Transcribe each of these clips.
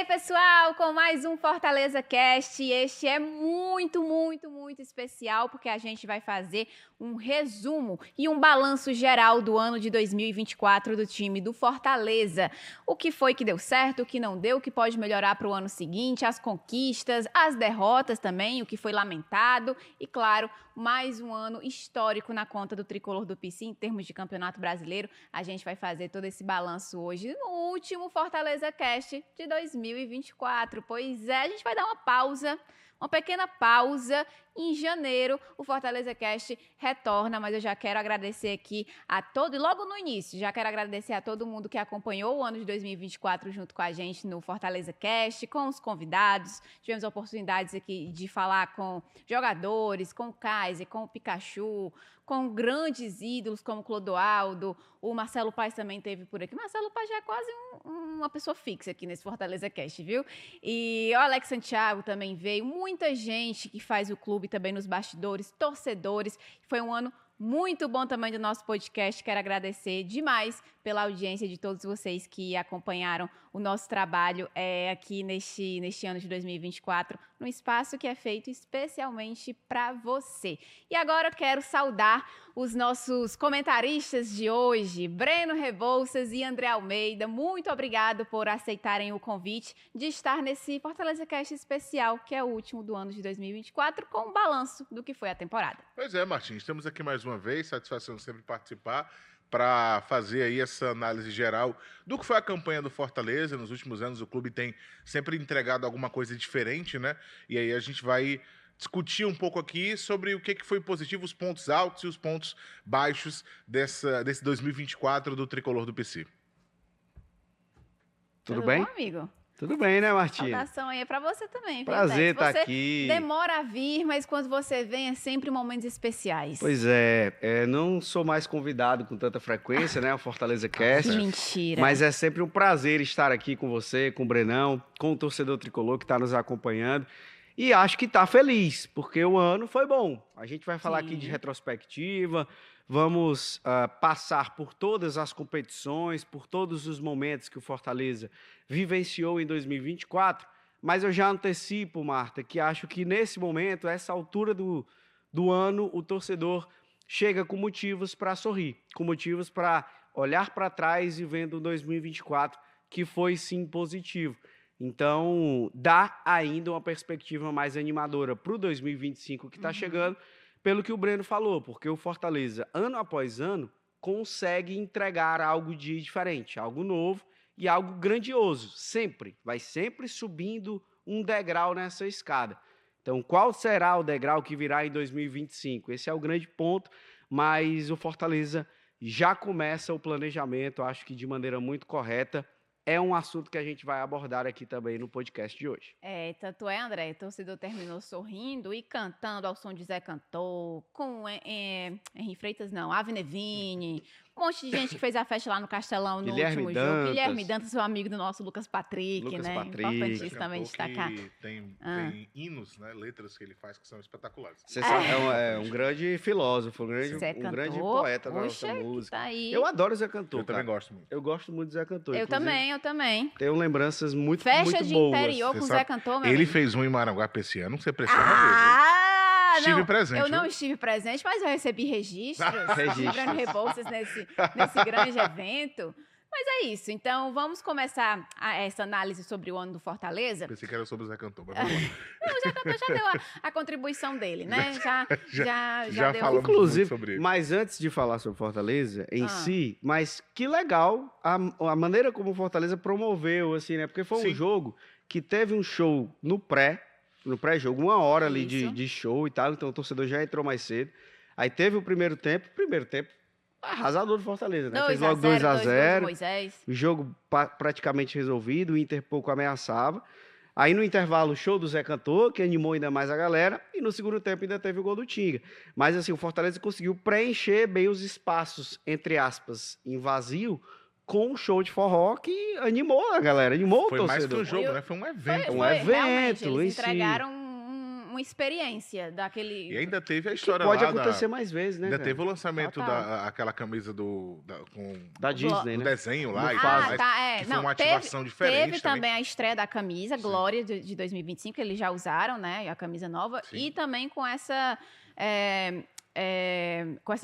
pessoal, com mais um Fortaleza Cast. Este é muito especial, porque a gente vai fazer um resumo e um balanço geral do ano de 2024 do time do Fortaleza. O que foi que deu certo, o que não deu, o que pode melhorar para o ano seguinte, as conquistas, as derrotas também, o que foi lamentado e, claro, mais um ano histórico na conta do tricolor do PC em termos de Campeonato Brasileiro. A gente vai fazer todo esse balanço hoje no último Fortaleza Cast de 2024. Pois é, a gente vai dar uma pequena pausa. Em janeiro, o Fortaleza Cast retorna, mas eu já quero agradecer aqui a todo, e logo no início, já quero agradecer a todo mundo que acompanhou o ano de 2024 junto com a gente no Fortaleza Cast, com os convidados. Tivemos oportunidades aqui de falar com jogadores, com o Kaiser, com o Pikachu, com grandes ídolos como o Clodoaldo, o Marcelo Paes também esteve por aqui. O Marcelo Paes já é quase uma pessoa fixa aqui nesse Fortaleza Cast, viu? E o Alex Santiago também veio, muita gente que faz o clube também nos bastidores, torcedores. Foi um ano muito bom também do nosso podcast. Quero agradecer demais pela audiência de todos vocês que acompanharam o nosso trabalho aqui neste ano de 2024, num espaço que é feito especialmente para você. E agora eu quero saudar os nossos comentaristas de hoje, Breno Rebouças e André Almeida. Muito obrigado por aceitarem o convite de estar nesse Fortaleza Cast especial, que é o último do ano de 2024, com um balanço do que foi a temporada. Pois é, Martins, estamos aqui mais uma vez, satisfação sempre participar, para fazer aí essa análise geral do que foi a campanha do Fortaleza. Nos últimos anos o clube tem sempre entregado alguma coisa diferente, né? E aí a gente vai discutir um pouco aqui sobre o que foi positivo, os pontos altos e os pontos baixos desse 2024 do tricolor do PC. Tudo bem? Bom, amigo? Tudo bem, né, Martinha? Saudação aí pra você também. Prazer estar aqui. Demora a vir, mas quando você vem é sempre momentos especiais. Pois é, não sou mais convidado com tanta frequência, né, o Fortaleza Cast. Mentira. Mas é sempre um prazer estar aqui com você, com o Brenão, com o torcedor tricolor que está nos acompanhando. E acho que está feliz, porque o ano foi bom. A gente vai falar aqui de retrospectiva, vamos passar por todas as competições, por todos os momentos que o Fortaleza vivenciou em 2024, mas eu já antecipo, Marta, que acho que nesse momento, essa altura do ano, o torcedor chega com motivos para sorrir, com motivos para olhar para trás e vendo 2024, que foi sim positivo. Então, dá ainda uma perspectiva mais animadora para o 2025 que está chegando, pelo que o Breno falou, porque o Fortaleza, ano após ano, consegue entregar algo de diferente, algo novo e algo grandioso, sempre. Vai sempre subindo um degrau nessa escada. Então, qual será o degrau que virá em 2025? Esse é o grande ponto, mas o Fortaleza já começa o planejamento, acho que de maneira muito correta. É um assunto que a gente vai abordar aqui também no podcast de hoje. Tanto é, André, o torcedor terminou sorrindo e cantando ao som de Zé Cantor, com Henri Freitas, não, Ave Nevini, um monte de gente que fez a festa lá no Castelão no último jogo. Guilherme Dantas, seu amigo do nosso Lucas Patrick, né? Importantíssimo também destacar. Tem hinos, né, letras que ele faz que são espetaculares. Você é um grande filósofo, um grande poeta da nossa música. Tá aí. Eu adoro Zé Cantor, também gosto muito. Eu gosto muito do Zé Cantor. Eu também. Tenho lembranças muito boas. Festa de interior com o Zé Cantor, meu Ele amigo. fez um em Maranguape esse ano, você pressiona Estive presente. Eu não estive presente, mas eu recebi registros. Breno Rebouças nesse grande evento. Mas é isso. Então, vamos começar essa análise sobre o ano do Fortaleza. Pensei que era sobre o Zé Cantor, mas vamos lá. Não, o Zé Cantor já deu a contribuição dele, né? Já deu. falamos Inclusive, sobre ele. mas antes de falar sobre Fortaleza em si, mas que legal a maneira como o Fortaleza promoveu, assim, né? Porque foi um jogo que teve um show no pré-jogo, 1 hora ali de show e tal, então o torcedor já entrou mais cedo. Aí teve o primeiro tempo arrasador do Fortaleza, né? Fez logo 2-0, o jogo praticamente resolvido, o Inter pouco ameaçava. Aí no intervalo, o show do Zé Cantor, que animou ainda mais a galera, e no segundo tempo ainda teve o gol do Tinga. Mas assim, o Fortaleza conseguiu preencher bem os espaços, entre aspas, em vazio, com um show de forró que animou a galera, animou o torcedor. Foi mais que um jogo, né? Foi um evento. Realmente, eles entregaram um uma experiência daquele... E ainda teve a Que história pode lá acontecer mais vezes, né, Ainda cara? teve o lançamento Total. daquela camisa com Da Disney, o né? desenho lá e Do tudo Faz. mais, tá, que foi uma ativação diferente teve também a estreia da camisa, Sim. Glória, de 2025, que eles já usaram, né? A camisa nova. Sim. E também com essa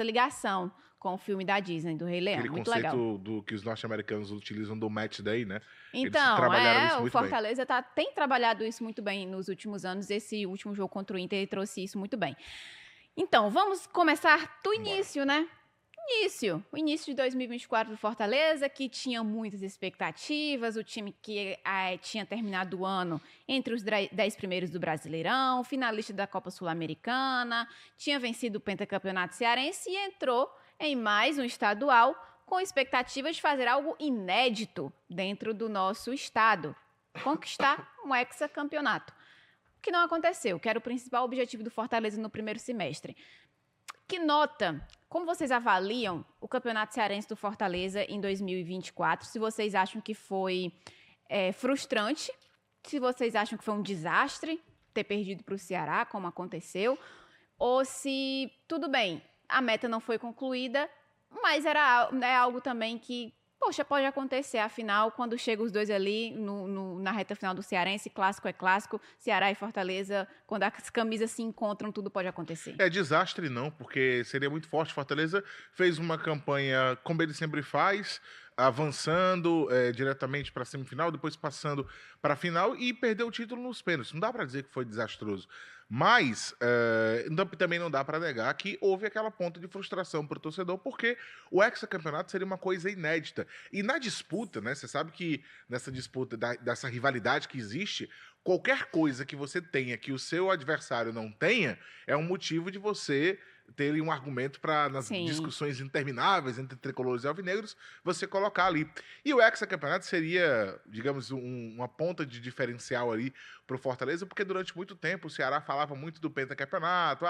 ligação com o filme da Disney, do Rei Leão. Aquele Muito legal. conceito do que os norte-americanos utilizam do Match Day, né? Então, trabalharam isso o muito bem. Fortaleza tem trabalhado isso muito bem nos últimos anos. Esse último jogo contra o Inter ele trouxe isso muito bem. Então, vamos começar do início, né? O início de 2024 do Fortaleza, que tinha muitas expectativas, o time que tinha terminado o ano entre os 10 primeiros do Brasileirão, finalista da Copa Sul-Americana, tinha vencido o pentacampeonato cearense e entrou em mais um estadual com expectativas de fazer algo inédito dentro do nosso estado, conquistar um hexacampeonato. O que não aconteceu, que era o principal objetivo do Fortaleza no primeiro semestre. Que nota, como vocês avaliam o Campeonato Cearense do Fortaleza em 2024? Se vocês acham que foi frustrante, se vocês acham que foi um desastre ter perdido para o Ceará, como aconteceu, ou se, tudo bem, a meta não foi concluída, mas era algo também que, poxa, pode acontecer, afinal, quando chegam os dois ali na reta final do Cearense, clássico é clássico, Ceará e Fortaleza, quando as camisas se encontram, tudo pode acontecer. É desastre não, porque seria muito forte. Fortaleza fez uma campanha como ele sempre faz, avançando diretamente para a semifinal, depois passando para a final e perdeu o título nos pênaltis. Não dá para dizer que foi desastroso. Mas também não dá para negar que houve aquela ponta de frustração para o torcedor, porque o hexacampeonato seria uma coisa inédita. E na disputa, né, você sabe que nessa disputa, dessa rivalidade que existe, qualquer coisa que você tenha que o seu adversário não tenha, é um motivo de você ter um argumento para, nas Sim. discussões intermináveis entre tricolores e alvinegros, você colocar ali. E o hexacampeonato seria, digamos, uma ponta de diferencial ali para o Fortaleza, porque durante muito tempo o Ceará falava muito do pentacampeonato,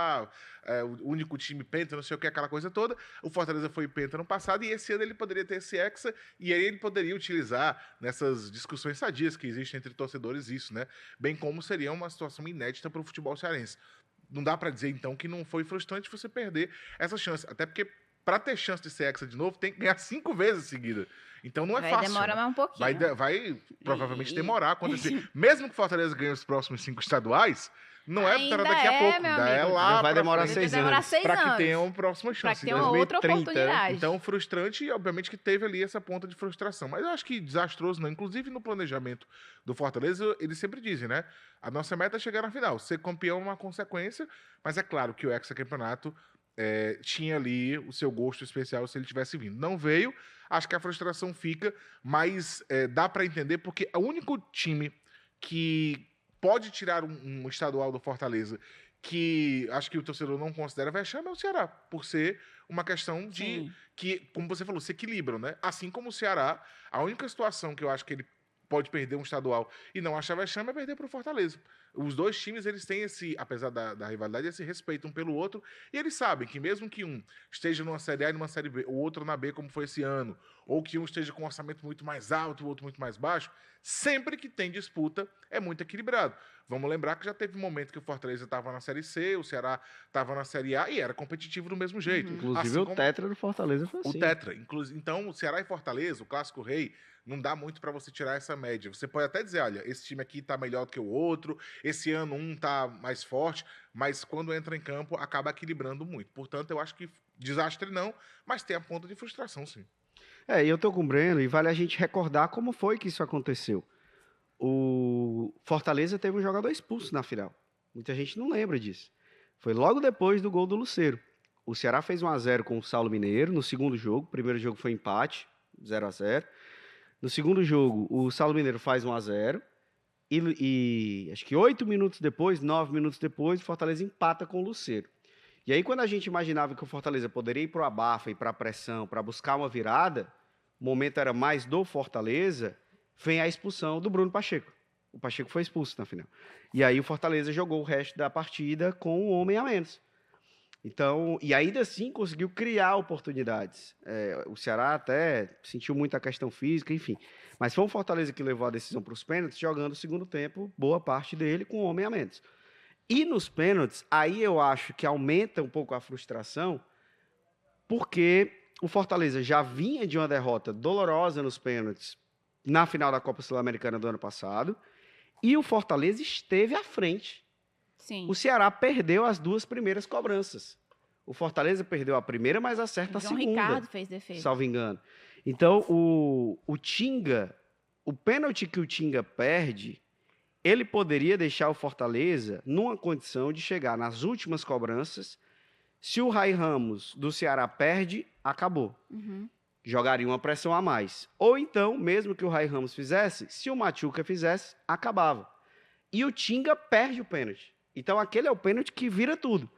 o único time penta, não sei o que, aquela coisa toda. O Fortaleza foi penta no passado e esse ano ele poderia ter esse hexa e aí ele poderia utilizar nessas discussões sadias que existem entre torcedores isso, né? Bem como seria uma situação inédita para o futebol cearense. Não dá para dizer, então, que não foi frustrante você perder essa chance. Até porque, para ter chance de ser hexa de novo, tem que ganhar 5 vezes seguida. Então, não é fácil. Vai demorar mais um pouquinho. Vai provavelmente demorar a acontecer. Mesmo que o Fortaleza ganhe os próximos 5 estaduais, não é Ainda para daqui a pouco. meu Ainda é amigo. lá Vai demorar frente, 6 Vai demorar anos. 6 para que anos. tenha uma próxima Para chance. que tenha uma outra 2030, oportunidade. Então, frustrante e, obviamente, que teve ali essa ponta de frustração. Mas eu acho que desastroso não. Inclusive, no planejamento do Fortaleza, eles sempre dizem, né? A nossa meta é chegar na final. Ser campeão é uma consequência, mas é claro que o hexacampeonato tinha ali o seu gosto especial se ele tivesse vindo. Não veio, acho que a frustração fica, mas dá para entender, porque o único time que pode tirar um estadual do Fortaleza que acho que o torcedor não considera vexame é o Ceará, por ser uma questão de Sim. que, como você falou, se equilibram, né? Assim como o Ceará, a única situação que eu acho que ele pode perder um estadual e não achar vexame é perder para o Fortaleza. Os dois times, eles têm esse, apesar da rivalidade, esse respeito um pelo outro, e eles sabem que mesmo que um esteja numa Série A e numa Série B, o outro na B, como foi esse ano, ou que um esteja com um orçamento muito mais alto e o outro muito mais baixo, sempre que tem disputa, é muito equilibrado. Vamos lembrar que já teve um momento que o Fortaleza estava na Série C, o Ceará estava na Série A e era competitivo do mesmo jeito. Inclusive, Assim o como tetra do Fortaleza foi assim. o Tetra. Então, o Ceará e Fortaleza, o Clássico Rei, não dá muito para você tirar essa média. Você pode até dizer, olha, esse time aqui tá melhor do que o outro, esse ano um tá mais forte, mas quando entra em campo, acaba equilibrando muito. Portanto, eu acho que desastre não, mas tem a ponta de frustração, sim. E eu tô com o Breno e vale a gente recordar como foi que isso aconteceu. O Fortaleza teve um jogador expulso na final. Muita gente não lembra disso. Foi logo depois do gol do Lucero. O Ceará fez 1-0 com o Saulo Mineiro no segundo jogo. O primeiro jogo foi empate, 0-0. No segundo jogo, o Saulo Mineiro faz 1-0. E acho que 8 minutos depois, 9 minutos depois, o Fortaleza empata com o Lucero. E aí, quando a gente imaginava que o Fortaleza poderia ir para o abafa, ir para a pressão, para buscar uma virada, o momento era mais do Fortaleza, vem a expulsão do Bruno Pacheco. O Pacheco foi expulso na final. E aí o Fortaleza jogou o resto da partida com um homem a menos. Então, e ainda assim conseguiu criar oportunidades. O Ceará até sentiu muito a questão física, enfim. Mas foi o Fortaleza que levou a decisão para os pênaltis, jogando o segundo tempo, boa parte dele com um homem a menos. E nos pênaltis, aí eu acho que aumenta um pouco a frustração, porque o Fortaleza já vinha de uma derrota dolorosa nos pênaltis na final da Copa Sul-Americana do ano passado, e o Fortaleza esteve à frente. Sim. O Ceará perdeu as 2 primeiras cobranças. O Fortaleza perdeu a primeira, mas acerta a João segunda. Ricardo fez defesa. Salvo engano. Então, o Tinga, o pênalti que o Tinga perde, ele poderia deixar o Fortaleza numa condição de chegar nas últimas cobranças. Se o Rai Ramos do Ceará perde, acabou. Uhum. Jogaria uma pressão a mais. Ou então, mesmo que o Rai Ramos fizesse, se o Machuca fizesse, acabava. E o Tinga perde o pênalti. Então, aquele é o pênalti que vira tudo.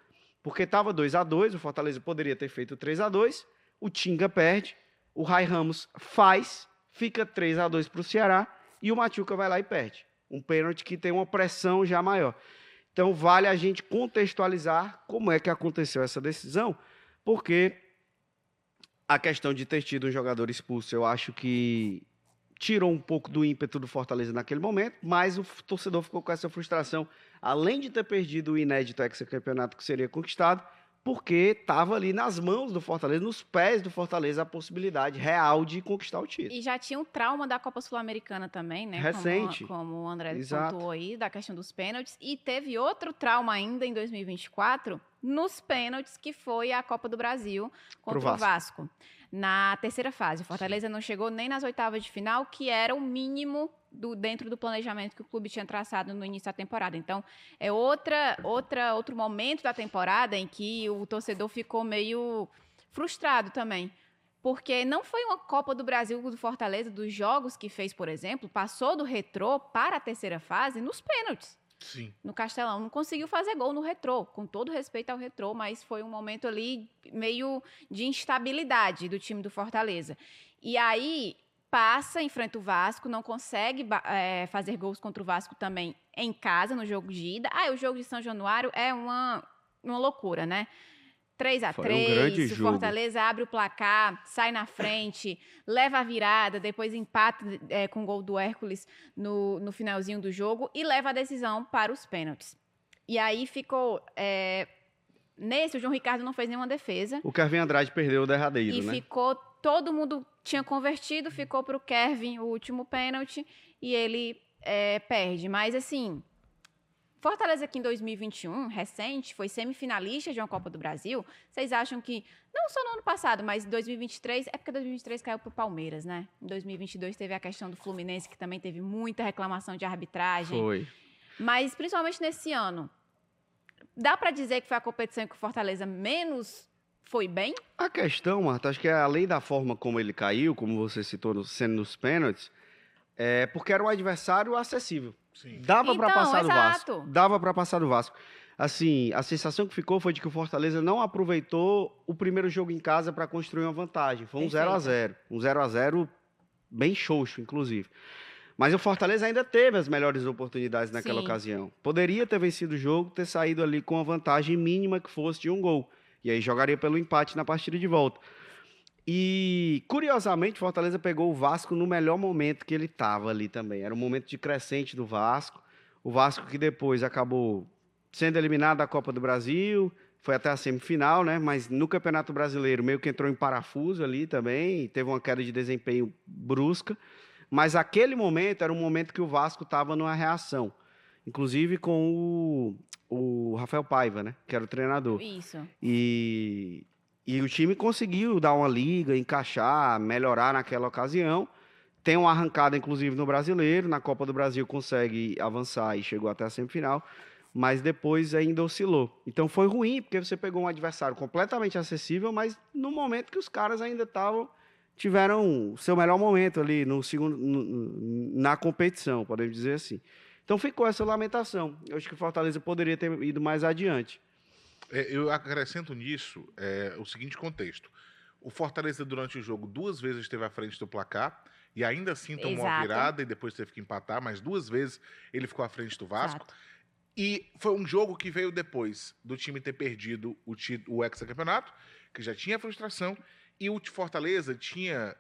Porque estava 2-2, o Fortaleza poderia ter feito 3-2, o Tinga perde, o Rai Ramos faz, fica 3-2 para o Ceará e o Machuca vai lá e perde. Um pênalti que tem uma pressão já maior. Então, vale a gente contextualizar como é que aconteceu essa decisão, porque a questão de ter tido um jogador expulso, eu acho que tirou um pouco do ímpeto do Fortaleza naquele momento, mas o torcedor ficou com essa frustração, além de ter perdido o inédito hexacampeonato que seria conquistado, porque estava ali nas mãos do Fortaleza, nos pés do Fortaleza, a possibilidade real de conquistar o título. E já tinha um trauma da Copa Sul-Americana também, né? Recente. Como o André Exato. pontuou aí, da questão dos pênaltis. E teve outro trauma ainda em 2024, nos pênaltis, que foi a Copa do Brasil contra o Vasco. Na terceira fase. O Fortaleza não chegou nem nas oitavas de final, que era o mínimo dentro do planejamento que o clube tinha traçado no início da temporada. Então, é outro momento da temporada em que o torcedor ficou meio frustrado também. Porque não foi uma Copa do Brasil do Fortaleza, dos jogos que fez, por exemplo, passou do Retrô para a terceira fase nos pênaltis. Sim. No Castelão. Não conseguiu fazer gol no Retrô, com todo respeito ao Retrô, mas foi um momento ali meio de instabilidade do time do Fortaleza. E aí passa, enfrenta o Vasco, não consegue fazer gols contra o Vasco também em casa, no jogo de ida. O jogo de São Januário é uma loucura, né? 3-3, o Fortaleza abre o placar, sai na frente, leva a virada, depois empata com o gol do Hércules no finalzinho do jogo e leva a decisão para os pênaltis. E aí ficou... nesse, o João Ricardo não fez nenhuma defesa. O Kevin Andrade perdeu o derradeiro, né? E ficou... Todo mundo tinha convertido, ficou para o Kevin o último pênalti e ele perde. Mas, assim... Fortaleza aqui em 2021, recente, foi semifinalista de uma Copa do Brasil. Vocês acham que, não só no ano passado, mas em 2023, é porque 2023 caiu para o Palmeiras, né? Em 2022 teve a questão do Fluminense, que também teve muita reclamação de arbitragem. Foi. Mas, principalmente nesse ano, dá para dizer que foi a competição em que o Fortaleza menos foi bem? A questão, Marta, acho que além da forma como ele caiu, como você citou, sendo nos pênaltis, é porque era um adversário acessível. Sim. Dava para passar do exato. Vasco. Dava para passar do Vasco. Assim, a sensação que ficou foi de que o Fortaleza não aproveitou o primeiro jogo em casa para construir uma vantagem. Foi um 0-0. Um 0-0 bem xoxo, inclusive. Mas o Fortaleza ainda teve as melhores oportunidades naquela ocasião. Poderia ter vencido o jogo, ter saído ali com a vantagem mínima que fosse de um gol. E aí jogaria pelo empate na partida de volta. E, curiosamente, o Fortaleza pegou o Vasco no melhor momento que ele estava ali também. Era um momento de crescente do Vasco. O Vasco que depois acabou sendo eliminado da Copa do Brasil, foi até a semifinal, né? Mas no Campeonato Brasileiro meio que entrou em parafuso ali também, teve uma queda de desempenho brusca. Mas aquele momento era um momento que o Vasco estava numa reação. Inclusive com o Rafael Paiva, né? Que era o treinador. Isso. E o time conseguiu dar uma liga, encaixar, melhorar naquela ocasião. Tem uma arrancada, inclusive, no Brasileiro. Na Copa do Brasil consegue avançar e chegou até a semifinal. Mas depois ainda oscilou. Então foi ruim, porque você pegou um adversário completamente acessível, mas no momento que os caras ainda tiveram o seu melhor momento ali na competição, podemos dizer assim. Então ficou essa lamentação. Eu acho que o Fortaleza poderia ter ido mais adiante. Eu acrescento nisso o seguinte contexto. O Fortaleza, durante o jogo, 2 vezes esteve à frente do placar e ainda assim tomou uma virada e depois teve que empatar, mas 2 vezes ele ficou à frente do Vasco. Exato. E foi um jogo que veio depois do time ter perdido o hexacampeonato, que já tinha frustração, e o Fortaleza tinha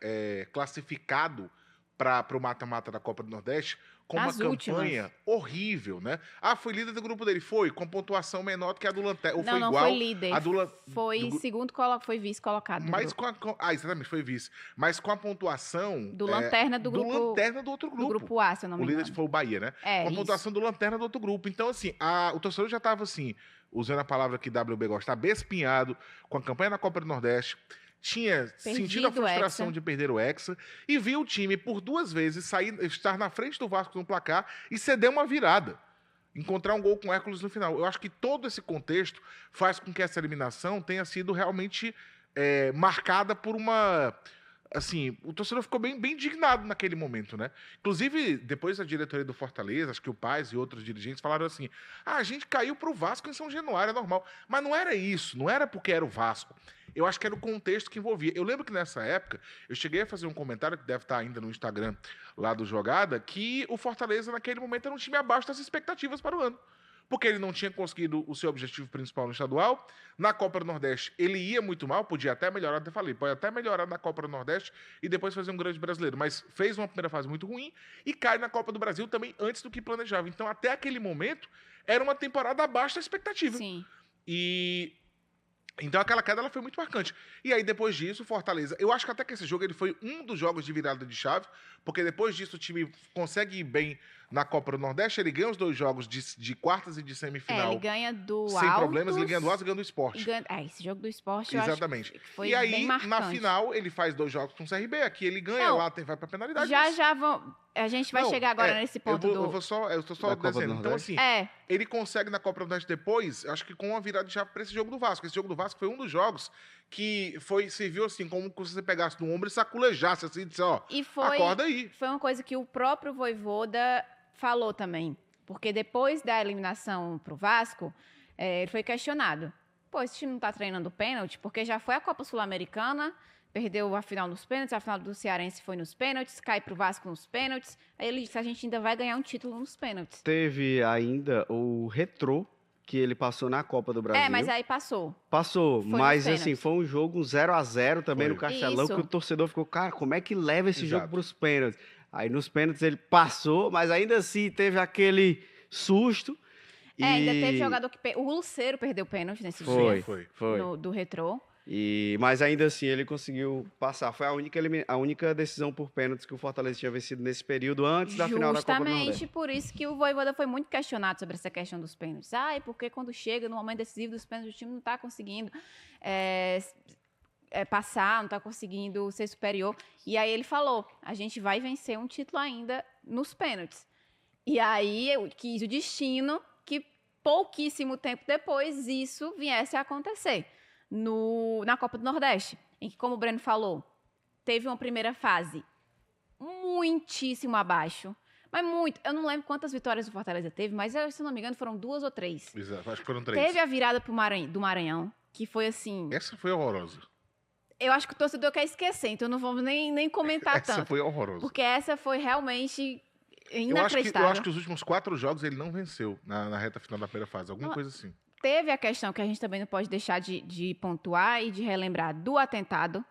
classificado para o mata-mata da Copa do Nordeste com Nas uma últimas. campanha horrível, né? Ah, foi líder do grupo dele. Foi, com pontuação menor do que a do Lanterna. Ou Não, foi não igual foi líder. a do Foi do- segundo, foi vice-colocado do mas grupo. exatamente, foi vice. Mas com a pontuação Do Lanterna do grupo... Lanterna do outro Do grupo. grupo A, se eu não O me líder engano. foi o Bahia, né? É, Com a isso. pontuação do Lanterna do outro grupo. Então, assim, o torcedor já estava assim, usando a palavra que WB gosta, abespinhado com a campanha na Copa do Nordeste. Tinha sentido a Perdido o frustração Hexa. de perder o Hexa e viu o time por 2 vezes estar na frente do Vasco no placar e ceder uma virada. Encontrar um gol com o Hércules no final. Eu acho que todo esse contexto faz com que essa eliminação tenha sido realmente marcada por uma. Assim, o torcedor ficou bem, bem indignado naquele momento, né? Inclusive, depois a diretoria do Fortaleza, acho que o Paz e outros dirigentes falaram assim: a gente caiu pro Vasco em São Januário, é normal. Mas não era isso, não era porque era o Vasco. Eu acho que era o contexto que envolvia. Eu lembro que nessa época, eu cheguei a fazer um comentário, que deve estar ainda no Instagram lá do Jogada, que o Fortaleza, naquele momento, era um time abaixo das expectativas para o ano. Porque ele não tinha conseguido o seu objetivo principal no estadual. Na Copa do Nordeste, ele ia muito mal, podia até melhorar, até falei, pode até melhorar na Copa do Nordeste e depois fazer um grande brasileiro. Mas fez uma primeira fase muito ruim e cai na Copa do Brasil também antes do que planejava. Então, até aquele momento, era uma temporada abaixo da expectativa. Sim. Então aquela queda ela foi muito marcante. E aí depois disso, o Fortaleza, eu acho que até que esse jogo ele foi um dos jogos de virada de chave, porque depois disso o time consegue ir bem na Copa do Nordeste, ele ganha os 2 jogos de quartas e de semifinal. Ele ganha do sem Altos, problemas, ele ganha do Altos e ganha do Sport. esse jogo do Esporte Exatamente. eu acho que foi E aí, bem marcante. na final, ele faz 2 jogos com o CRB, aqui ele ganha, Não, lá vai pra penalidade. Já vão... A gente vai Não, chegar agora nesse ponto eu tô só Da Copa do dizendo. Então, Nordeste? assim, ele consegue na Copa do Nordeste depois, acho que com uma virada de chave para esse jogo do Vasco. Esse jogo do Vasco foi um dos jogos que serviu assim, como se você pegasse no ombro e saculejasse, assim, e disse, ó, acorda aí. Foi uma coisa que o próprio Vojvoda falou também. Porque depois da eliminação pro Vasco, ele foi questionado. Pô, esse time não tá treinando pênalti? Porque já foi a Copa Sul-Americana, perdeu a final nos pênaltis, a final do Cearense foi nos pênaltis, cai pro Vasco nos pênaltis. Aí ele disse, a gente ainda vai ganhar um título nos pênaltis. Teve ainda o Retrô, que ele passou na Copa do Brasil. Mas aí passou. Passou, Foi mas nos assim, pênaltis. foi um jogo 0-0 também Foi. no Castelão, Isso. que o torcedor ficou, cara, como é que leva esse Exato. jogo pros pênaltis? Aí nos pênaltis ele passou, mas ainda assim teve aquele susto. Ainda teve jogador que... O Luceiro perdeu pênalti nesse Foi, dia. Foi. Do Retrô. Mas ainda assim ele conseguiu passar. Foi a única decisão por pênaltis que o Fortaleza tinha vencido nesse período antes da final da Copa do Nordeste. Justamente por isso que o Vojvoda foi muito questionado sobre essa questão dos pênaltis. Porque quando chega no momento decisivo dos pênaltis, o time não está conseguindo passar, não está conseguindo ser superior. E aí ele falou, a gente vai vencer um título ainda nos pênaltis. E aí eu quis o destino que pouquíssimo tempo depois isso viesse a acontecer na Copa do Nordeste, em que, como o Breno falou, teve uma primeira fase muitíssimo abaixo, mas muito. Eu não lembro quantas vitórias o Fortaleza teve, mas se não me engano foram 2 ou 3. Exato, acho que foram 3. Teve a virada do Maranhão, que foi assim... Essa foi horrorosa. Eu acho que o torcedor quer esquecer, então não vamos nem comentar tanto. Essa foi horrorosa. Porque essa foi realmente Eu inacreditável. acho que os últimos 4 jogos ele não venceu na reta final da primeira fase. Alguma coisa assim. Teve a questão que a gente também não pode deixar de pontuar e de relembrar do atentado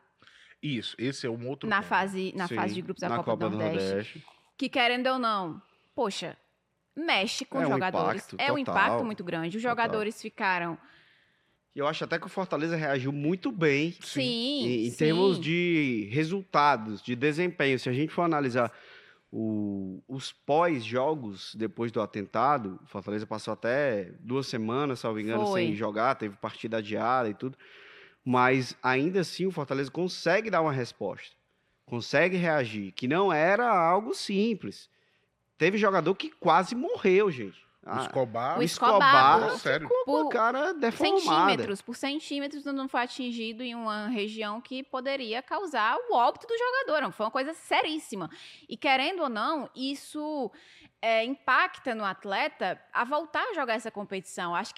Isso, esse é um outro na ponto. fase de grupos da Copa do Nordeste. Que, querendo ou não, poxa, mexe com os jogadores. Impacto, é um total. impacto muito grande. Os jogadores ficaram... E eu acho até que o Fortaleza reagiu muito bem Sim, em termos de resultados, de desempenho. Se a gente for analisar os pós-jogos depois do atentado, o Fortaleza passou até 2 semanas, salvo engano, sem jogar, teve partida adiada e tudo. Mas ainda assim o Fortaleza consegue dar uma resposta, consegue reagir, que não era algo simples. Teve jogador que quase morreu, gente. O Escobar. O Escobar, sério. Ficou com a cara deformada. Por centímetros não foi atingido em uma região que poderia causar o óbito do jogador. Foi uma coisa seríssima. E querendo ou não, isso impacta no atleta a voltar a jogar essa competição. Acho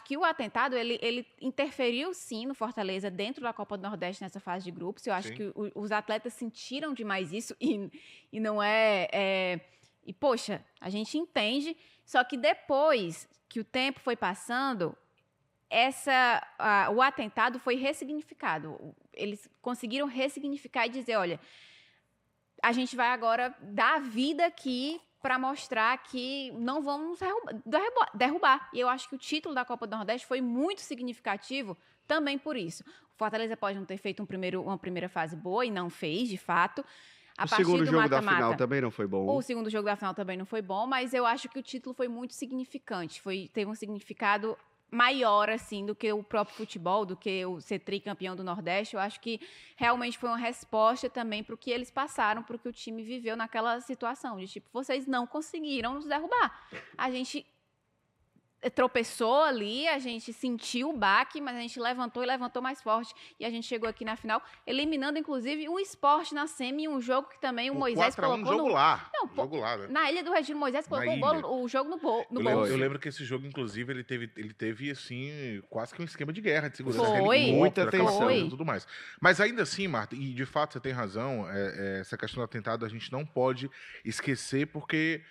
que o atentado ele interferiu sim no Fortaleza dentro da Copa do Nordeste nessa fase de grupos. Eu acho que os atletas sentiram demais isso e não E, poxa, a gente entende, só que depois que o tempo foi passando, o atentado foi ressignificado. Eles conseguiram ressignificar e dizer, olha, a gente vai agora dar vida aqui para mostrar que não vamos derrubar. E eu acho que o título da Copa do Nordeste foi muito significativo também por isso. O Fortaleza pode não ter feito uma primeira fase boa e não fez, de fato. O segundo jogo da final também não foi bom. O segundo jogo da final também não foi bom, mas eu acho que o título foi muito significante. Teve um significado maior, assim, do que o próprio futebol, do que o ser tricampeão do Nordeste. Eu acho que realmente foi uma resposta também para o que eles passaram, para o que o time viveu naquela situação, de tipo, vocês não conseguiram nos derrubar. A gente tropeçou ali, a gente sentiu o baque, mas a gente levantou e levantou mais forte. E a gente chegou aqui na final, eliminando, inclusive, o Sport na semi, um jogo que também o Moisés colocou jogo lá. Não, jogo lá, né? Na Ilha do Retiro, o Moisés colocou o jogo no bolso. Eu lembro que esse jogo, inclusive, ele teve assim, quase que um esquema de guerra, de segurança. Foi. Muita atenção. E tudo mais. Mas ainda assim, Marta, e de fato você tem razão, essa questão do atentado a gente não pode esquecer, porque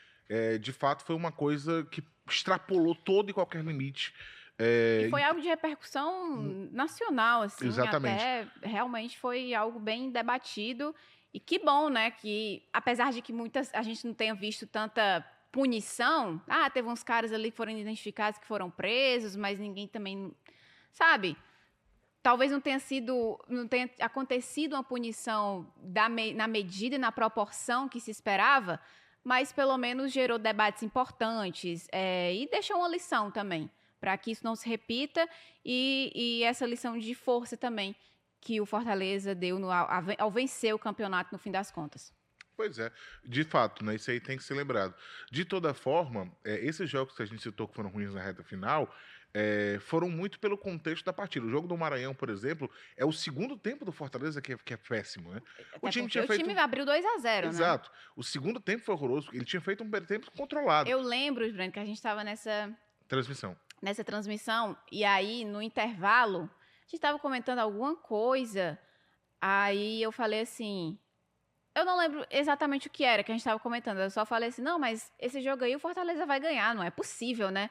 de fato foi uma coisa que extrapolou todo e qualquer limite. E foi algo de repercussão nacional, assim. Exatamente. Até realmente foi algo bem debatido. E que bom, né? Que apesar de que a gente não tenha visto tanta punição. Teve uns caras ali que foram identificados, que foram presos, mas ninguém também... Sabe? Talvez não tenha acontecido uma punição na medida e na proporção que se esperava, mas pelo menos gerou debates importantes e deixou uma lição também, para que isso não se repita e essa lição de força também que o Fortaleza deu ao vencer o campeonato no fim das contas. Pois é, de fato, né? Isso aí tem que ser lembrado. De toda forma, esses jogos que a gente citou que foram ruins na reta final, foram muito pelo contexto da partida. O jogo do Maranhão, por exemplo, é o segundo tempo do Fortaleza que é péssimo, né? O time abriu 2-0, né? Exato. O segundo tempo foi horroroso. Ele tinha feito um primeiro tempo controlado. Eu lembro, Breno, que a gente estava nessa transmissão e aí, no intervalo, a gente estava comentando alguma coisa, aí eu falei assim... Eu não lembro exatamente o que era que a gente estava comentando. Eu só falei assim, não, mas esse jogo aí o Fortaleza vai ganhar, não é possível, né?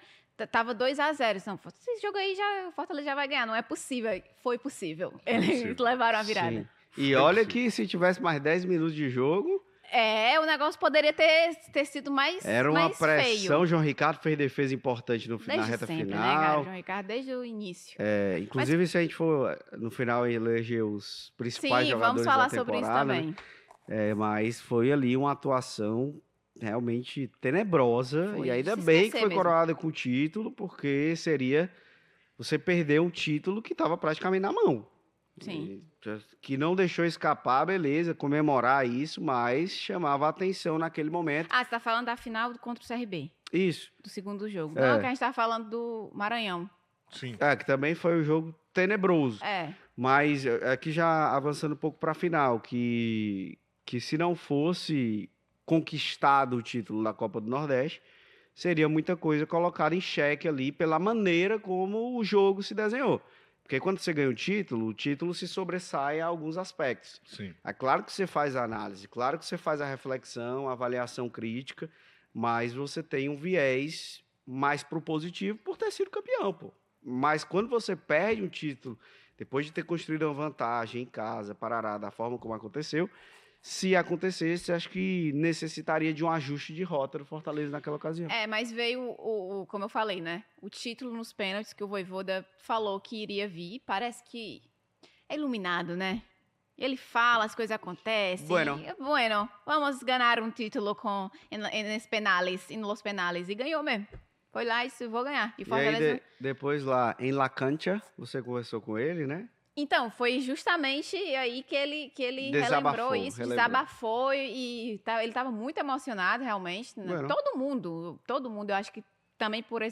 Tava 2-0. Então, esse jogo aí o Fortaleza já vai ganhar, não é possível. Foi possível. Eles levaram a virada. Sim. E olha que se tivesse mais 10 minutos de jogo... o negócio poderia ter sido mais Era uma pressão. Feio. João Ricardo fez defesa importante na reta sempre, final. Né, cara? João Ricardo, desde o início. Inclusive, se a gente for, no final, eleger os principais jogadores da temporada... Sim, vamos falar sobre isso também. Mas foi ali uma atuação realmente tenebrosa. E ainda bem que foi coroada com o título, porque seria você perder um título que estava praticamente na mão. Sim. Que não deixou escapar, beleza, comemorar isso, mas chamava a atenção naquele momento. Você está falando da final contra o CRB? Isso. Do segundo jogo. Não, que a gente está falando do Maranhão. Sim. Que também foi um jogo tenebroso. Mas aqui já avançando um pouco para a final, que se não fosse conquistado o título da Copa do Nordeste, seria muita coisa colocada em xeque ali pela maneira como o jogo se desenhou. Porque quando você ganha o título se sobressai a alguns aspectos. Sim. É claro que você faz a análise, claro que você faz a reflexão, a avaliação crítica, mas você tem um viés mais pro positivo por ter sido campeão, pô. Mas quando você perde um título, depois de ter construído uma vantagem em casa, parará, da forma como aconteceu, se acontecesse, acho que necessitaria de um ajuste de rota do Fortaleza naquela ocasião. Mas veio, como eu falei, né? O título nos pênaltis que o Vojvoda falou que iria vir. Parece que é iluminado, né? Ele fala, as coisas acontecem. Bueno, vamos ganhar um título em los penales. E ganhou mesmo. Foi lá e vou ganhar. E Fortaleza... aí, depois lá em La Cancha, você conversou com ele, né? Então, foi justamente aí que ele relembrou isso, desabafou e ele estava muito emocionado, realmente. Né? Todo mundo, eu acho que também por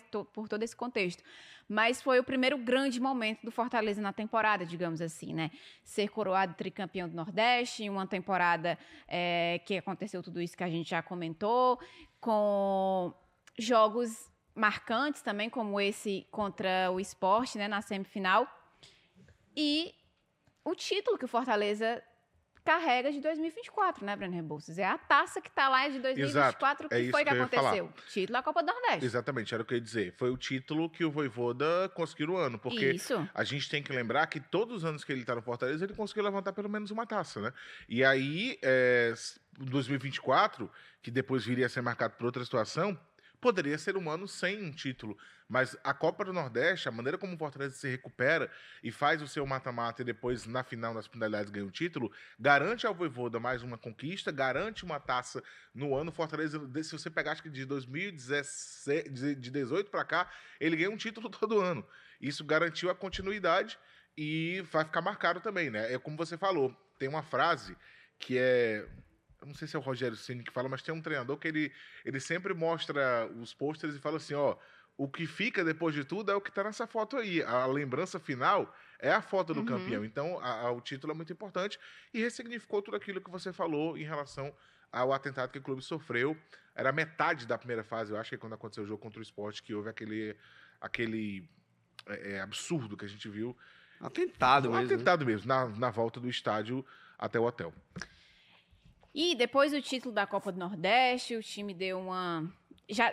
todo esse contexto. Mas foi o primeiro grande momento do Fortaleza na temporada, digamos assim, né? Ser coroado tricampeão do Nordeste, em uma temporada que aconteceu tudo isso que a gente já comentou, com jogos marcantes também, como esse contra o Sport, né, na semifinal. E o título que o Fortaleza carrega de 2024, né, Breno Rebouças? É a taça que tá lá de 2024, Exato, é que foi isso que que eu ia falar. aconteceu? Título da Copa do Nordeste. Exatamente, era o que eu ia dizer. Foi o título que o Vojvoda conseguiu no ano, porque Isso. a gente tem que lembrar que todos os anos que ele tá no Fortaleza, ele conseguiu levantar pelo menos uma taça, né? E aí, 2024, que depois viria a ser marcado por outra situação, poderia ser um ano sem um título. Mas a Copa do Nordeste, a maneira como o Fortaleza se recupera e faz o seu mata-mata e depois, na final, nas penalidades, ganha o título, garante ao Vojvoda mais uma conquista, garante uma taça no ano. Fortaleza, se você pegar, acho que de 2017, de 18 para cá, ele ganha um título todo ano. Isso garantiu a continuidade e vai ficar marcado também, né? É como você falou, tem uma frase que é... Eu não sei se é o Rogério Ceni que fala, mas tem um treinador que ele sempre mostra os pôsteres e fala assim, ó, o que fica depois de tudo é o que tá nessa foto aí. A lembrança final é a foto do campeão. Então, o título é muito importante e ressignificou tudo aquilo que você falou em relação ao atentado que o clube sofreu. Era metade da primeira fase, eu acho que quando aconteceu o jogo contra o Sport, que houve aquele absurdo que a gente viu. Atentado mesmo. Atentado mesmo, na volta do estádio até o hotel. E depois do título da Copa do Nordeste, o time deu uma...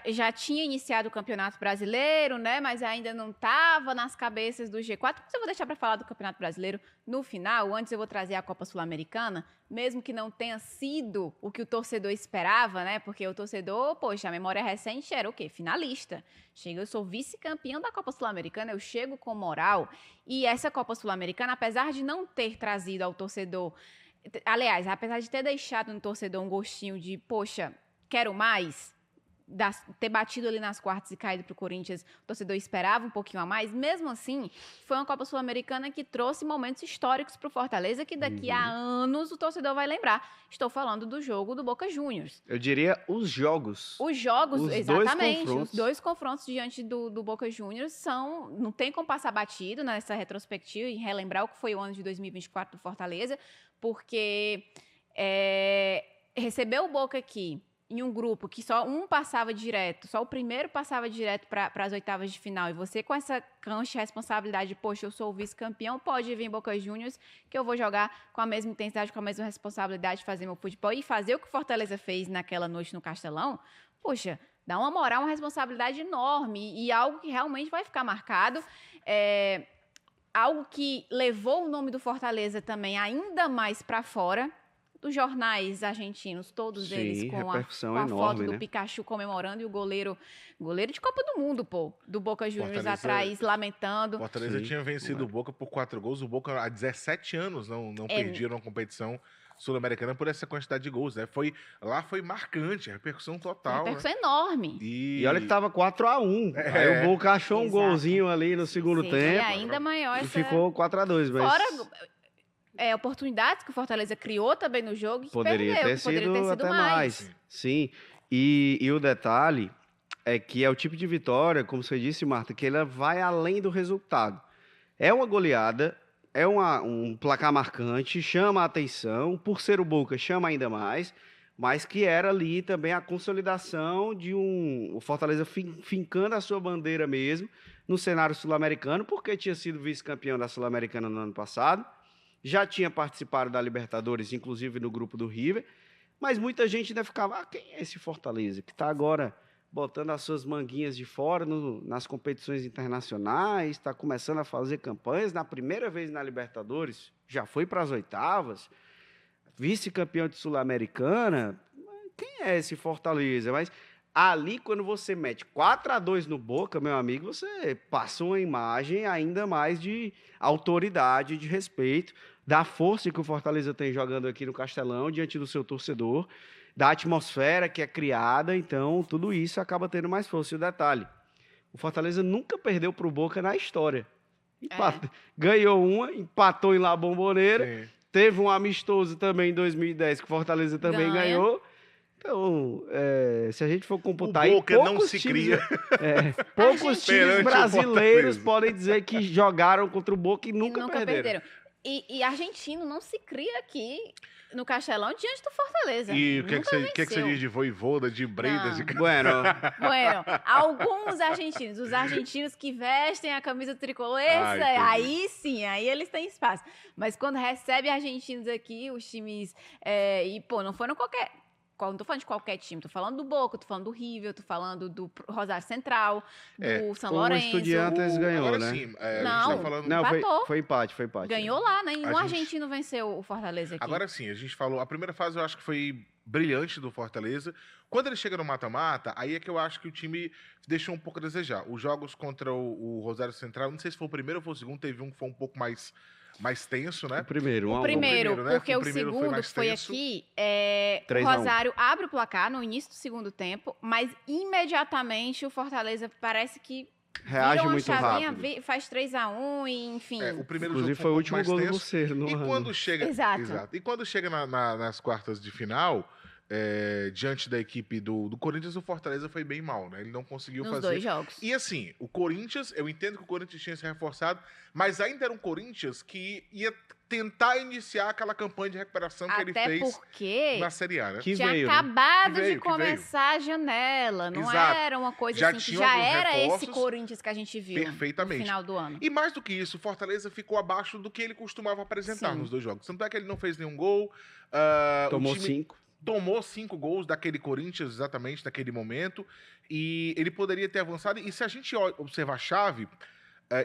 Já tinha iniciado o Campeonato Brasileiro, né? Mas ainda não estava nas cabeças do G4. Mas eu vou deixar para falar do Campeonato Brasileiro no final. Antes eu vou trazer a Copa Sul-Americana, mesmo que não tenha sido o que o torcedor esperava, né? Porque o torcedor, poxa, a memória recente era o quê? Finalista. Eu sou vice-campeão da Copa Sul-Americana, eu chego com moral. E essa Copa Sul-Americana, apesar de não ter trazido ao torcedor... Aliás, apesar de ter deixado no torcedor um gostinho de, poxa, quero mais, ter batido ali nas quartas e caído para o Corinthians, o torcedor esperava um pouquinho a mais, mesmo assim, foi uma Copa Sul-Americana que trouxe momentos históricos para o Fortaleza, que daqui a anos o torcedor vai lembrar. Estou falando do jogo do Boca Juniors. Eu diria os jogos. Os jogos, exatamente. Os 2 confrontos diante do Boca Juniors não tem como passar batido nessa retrospectiva e relembrar o que foi o ano de 2024 do Fortaleza, porque receber o Boca aqui em um grupo que só um passava direto, só o primeiro passava direto para as oitavas de final, e você com essa cancha de responsabilidade, poxa, eu sou o vice-campeão, pode vir Boca Juniors, que eu vou jogar com a mesma intensidade, com a mesma responsabilidade, fazer meu futebol e fazer o que o Fortaleza fez naquela noite no Castelão, poxa, dá uma moral, uma responsabilidade enorme e algo que realmente vai ficar marcado. Algo que levou o nome do Fortaleza também ainda mais para fora, dos jornais argentinos, todos eles com a enorme, foto do né? Pikachu comemorando e o goleiro de Copa do Mundo, do Boca Juniors atrás, lamentando. Fortaleza tinha vencido o Boca por 4 gols. O Boca há 17 anos não perdia uma competição sul-americana por essa quantidade de gols, né? Lá foi marcante, a repercussão total. Uma repercussão enorme. E olha que tava 4-1. Aí o Boca achou um golzinho ali no segundo tempo. E ainda maior e ficou 4-2. Mas... Fora oportunidades que o Fortaleza criou também no jogo e poderia ter sido até mais. Sim. E o detalhe é que é o tipo de vitória, como você disse, Marta, que ela vai além do resultado. É uma goleada, é um placar marcante, chama a atenção, por ser o Boca chama ainda mais, mas que era ali também a consolidação de o Fortaleza fincando a sua bandeira mesmo no cenário sul-americano, porque tinha sido vice-campeão da Sul-Americana no ano passado, já tinha participado da Libertadores, inclusive no grupo do River, mas muita gente ainda ficava, quem é esse Fortaleza que está agora botando as suas manguinhas de fora nas competições internacionais, está começando a fazer campanhas, na primeira vez na Libertadores, já foi para as oitavas, vice-campeão de Sul-Americana, quem é esse Fortaleza? Mas ali, quando você mete 4-2 no Boca, meu amigo, você passa uma imagem ainda mais de autoridade, de respeito, da força que o Fortaleza tem jogando aqui no Castelão, diante do seu torcedor, da atmosfera que é criada, então tudo isso acaba tendo mais força. E o detalhe, o Fortaleza nunca perdeu para o Boca na história. Ganhou uma, empatou em La Bombonera, teve um amistoso também em 2010, que o Fortaleza também ganhou. Então, se a gente for computar aí, Boca não se cria. Poucos times brasileiros podem dizer que jogaram contra o Boca e nunca perderam. E argentino não se cria aqui no Castelão diante do Fortaleza. E o que Nunca você venceu. diz de Voivoda, de Breidas Não. e... Bueno, Bueno, alguns argentinos, os argentinos que vestem a camisa tricolor, entendi. aí sim, aí eles têm espaço. Mas quando recebe argentinos aqui, os times, e pô, não foram qualquer... Não tô falando de qualquer time, tô falando do Boca, tô falando do River, tô falando do Rosário Central, do São o Lourenço. Estudiantes ganhou, Agora né? sim, a gente Não. tá falando... Não, Empatou. foi empate. Ganhou lá, né? Nenhum A gente- argentino venceu o Fortaleza aqui. Agora sim, a gente falou, a primeira fase eu acho que foi brilhante do Fortaleza. Quando ele chega no mata-mata, aí é que eu acho que o time deixou um pouco a desejar. Os jogos contra o Rosário Central, não sei se foi o primeiro ou foi o segundo, teve um que foi um pouco mais tenso, né? O primeiro, O primeiro, primeiro, né? porque O o primeiro foi segundo mais que foi tenso. aqui, 3 o a 1. Rosário abre o placar no início do segundo tempo, mas imediatamente o Fortaleza parece que Reage vira uma muito chavinha, rápido. faz 3-1 e enfim. O primeiro Inclusive jogo foi o um pouco último mais gol do tenso. Luceiro no E ano. quando chega, Exato. E quando chega nas quartas de final, diante da equipe do Corinthians, o Fortaleza foi bem mal, né? Ele não conseguiu Nos fazer. 2 jogos. E assim, o Corinthians, eu entendo que o Corinthians tinha se reforçado, mas ainda era um Corinthians que ia tentar iniciar aquela campanha de recuperação que ele Até fez porque na Série A, né? Que tinha veio, né? acabado Que veio, de que veio. começar a janela, não Exato. era uma coisa Já assim, que tinha já alguns era esse reforços. Corinthians que a gente viu Perfeitamente. no final do ano. E mais do que isso, o Fortaleza ficou abaixo do que ele costumava apresentar Sim. nos 2 jogos. Tanto é que ele não fez nenhum gol. Tomou o time 5. tomou 5 gols daquele Corinthians, exatamente, naquele momento. E ele poderia ter avançado. E se a gente observar a chave,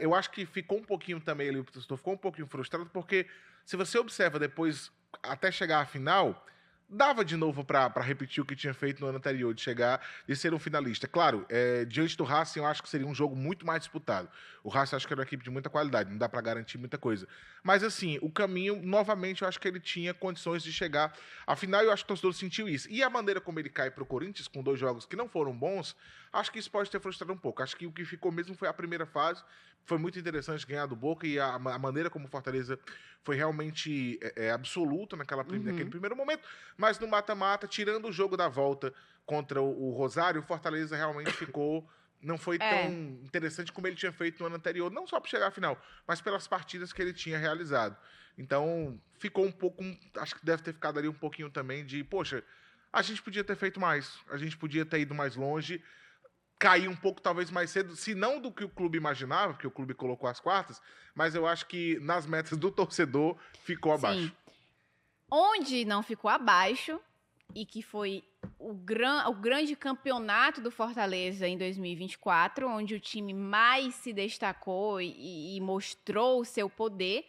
eu acho que ficou um pouquinho também, ele ficou um pouquinho frustrado, porque se você observa depois, até chegar à final, dava de novo para repetir o que tinha feito no ano anterior, de chegar e ser um finalista. Claro, diante do Racing, eu acho que seria um jogo muito mais disputado. O Racing acho que era uma equipe de muita qualidade, não dá para garantir muita coisa. Mas assim, o caminho, novamente, eu acho que ele tinha condições de chegar à final, e eu acho que o torcedor sentiu isso. E a maneira como ele cai para o Corinthians, com 2 jogos que não foram bons, acho que isso pode ter frustrado um pouco. Acho que o que ficou mesmo foi a primeira fase. Foi muito interessante ganhar do Boca, e a maneira como o Fortaleza foi realmente absoluta naquele primeiro momento. Mas no mata-mata, tirando o jogo da volta contra o Rosário, o Fortaleza realmente ficou... Não foi tão interessante como ele tinha feito no ano anterior. Não só para chegar à final, mas pelas partidas que ele tinha realizado. Então, ficou um pouco... Acho que deve ter ficado ali um pouquinho também de... Poxa, a gente podia ter feito mais. A gente podia ter ido mais longe. Cair um pouco, talvez, mais cedo. Se não do que o clube imaginava, porque o clube colocou as quartas. Mas eu acho que nas metas do torcedor ficou abaixo. Sim. Onde não ficou abaixo, e que foi o grande campeonato do Fortaleza em 2024, onde o time mais se destacou e mostrou o seu poder,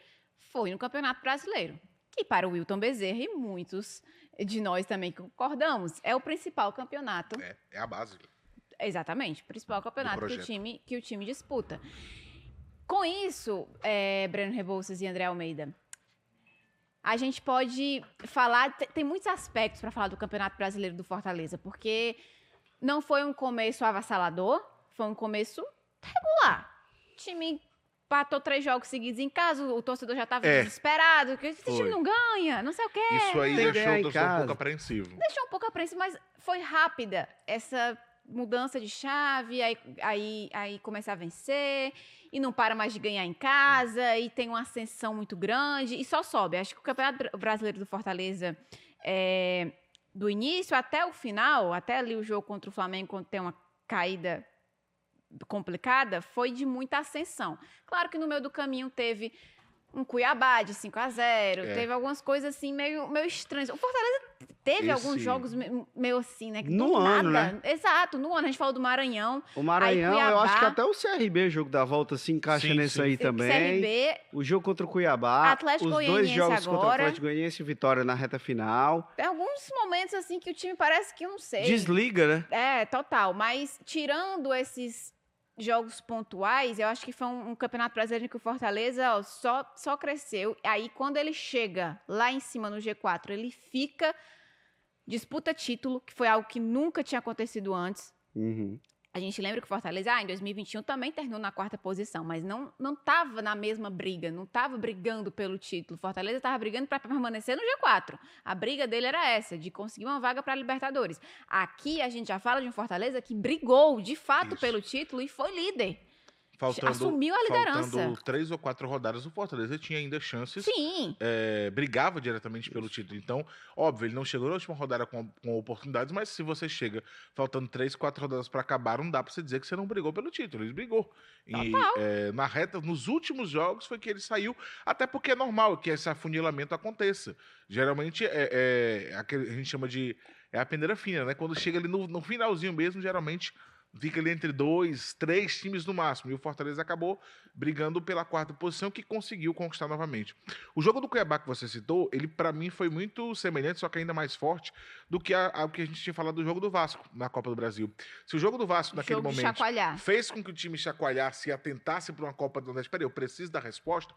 foi no Campeonato Brasileiro. Que para o Wilton Bezerra e muitos de nós também concordamos, é o principal campeonato. É a base. Exatamente, o principal campeonato que o time disputa. Com isso, Breno Rebouças e André Almeida, a gente pode falar... Tem muitos aspectos para falar do Campeonato Brasileiro do Fortaleza, porque não foi um começo avassalador, foi um começo regular. O time empatou 3 jogos seguidos em casa, o torcedor já estava desesperado, porque esse time não ganha, não sei o quê. Isso aí Tem que deixou ganhar o em torcedor um casa. pouco apreensivo. Deixou um pouco apreensivo, mas foi rápida essa mudança de chave, aí começa a vencer, e não para mais de ganhar em casa, e tem uma ascensão muito grande, e só sobe. Acho que o Campeonato Brasileiro do Fortaleza, do início até o final, até ali o jogo contra o Flamengo, quando tem uma caída complicada, foi de muita ascensão. Claro que no meio do caminho teve um Cuiabá de 5-0, teve algumas coisas assim meio estranhas. O Fortaleza teve alguns jogos meio assim, né? No ano, né? Exato, no ano. A gente falou do Maranhão. O Maranhão, Aí, eu acho que Cuiabá. até o CRB, jogo da volta, se encaixa nesse aí também. CRB, O jogo contra o Cuiabá. Atlético os 2 Goianiense jogos contra o agora. Atlético Goianiense e Vitória na reta final. tem alguns momentos assim que o time parece que, eu não sei. Desliga, né? Total. Mas tirando esses jogos pontuais, eu acho que foi um campeonato brasileiro que o Fortaleza só cresceu. Aí, quando ele chega lá em cima no G4, ele fica, disputa título, que foi algo que nunca tinha acontecido antes. Uhum. A gente lembra que o Fortaleza, em 2021, também terminou na 4ª posição, mas não estava na mesma briga, não estava brigando pelo título. O Fortaleza estava brigando para permanecer no G4. A briga dele era essa, de conseguir uma vaga para a Libertadores. Aqui a gente já fala de um Fortaleza que brigou, de fato, pelo título e foi líder. Assumiu a liderança. Faltando 3 ou 4 rodadas, o Fortaleza tinha ainda chances. Sim. Brigava diretamente pelo título. Então, óbvio, ele não chegou na última rodada com oportunidades, mas se você chega faltando 3, 4 rodadas para acabar, não dá para você dizer que você não brigou pelo título. Ele brigou. E na reta, nos últimos jogos, foi que ele saiu, até porque é normal que esse afunilamento aconteça. Geralmente, a gente chama de... É a peneira fina, né? Quando chega ali no finalzinho mesmo, geralmente fica ali entre 2, 3 times no máximo. E o Fortaleza acabou brigando pela 4ª posição, que conseguiu conquistar novamente. O jogo do Cuiabá que você citou, ele para mim foi muito semelhante, só que ainda mais forte, do que o que a gente tinha falado do jogo do Vasco na Copa do Brasil. Se o jogo do Vasco, naquele momento, fez com que o time chacoalhasse e atentasse para uma Copa do Nordeste, peraí, eu preciso da resposta,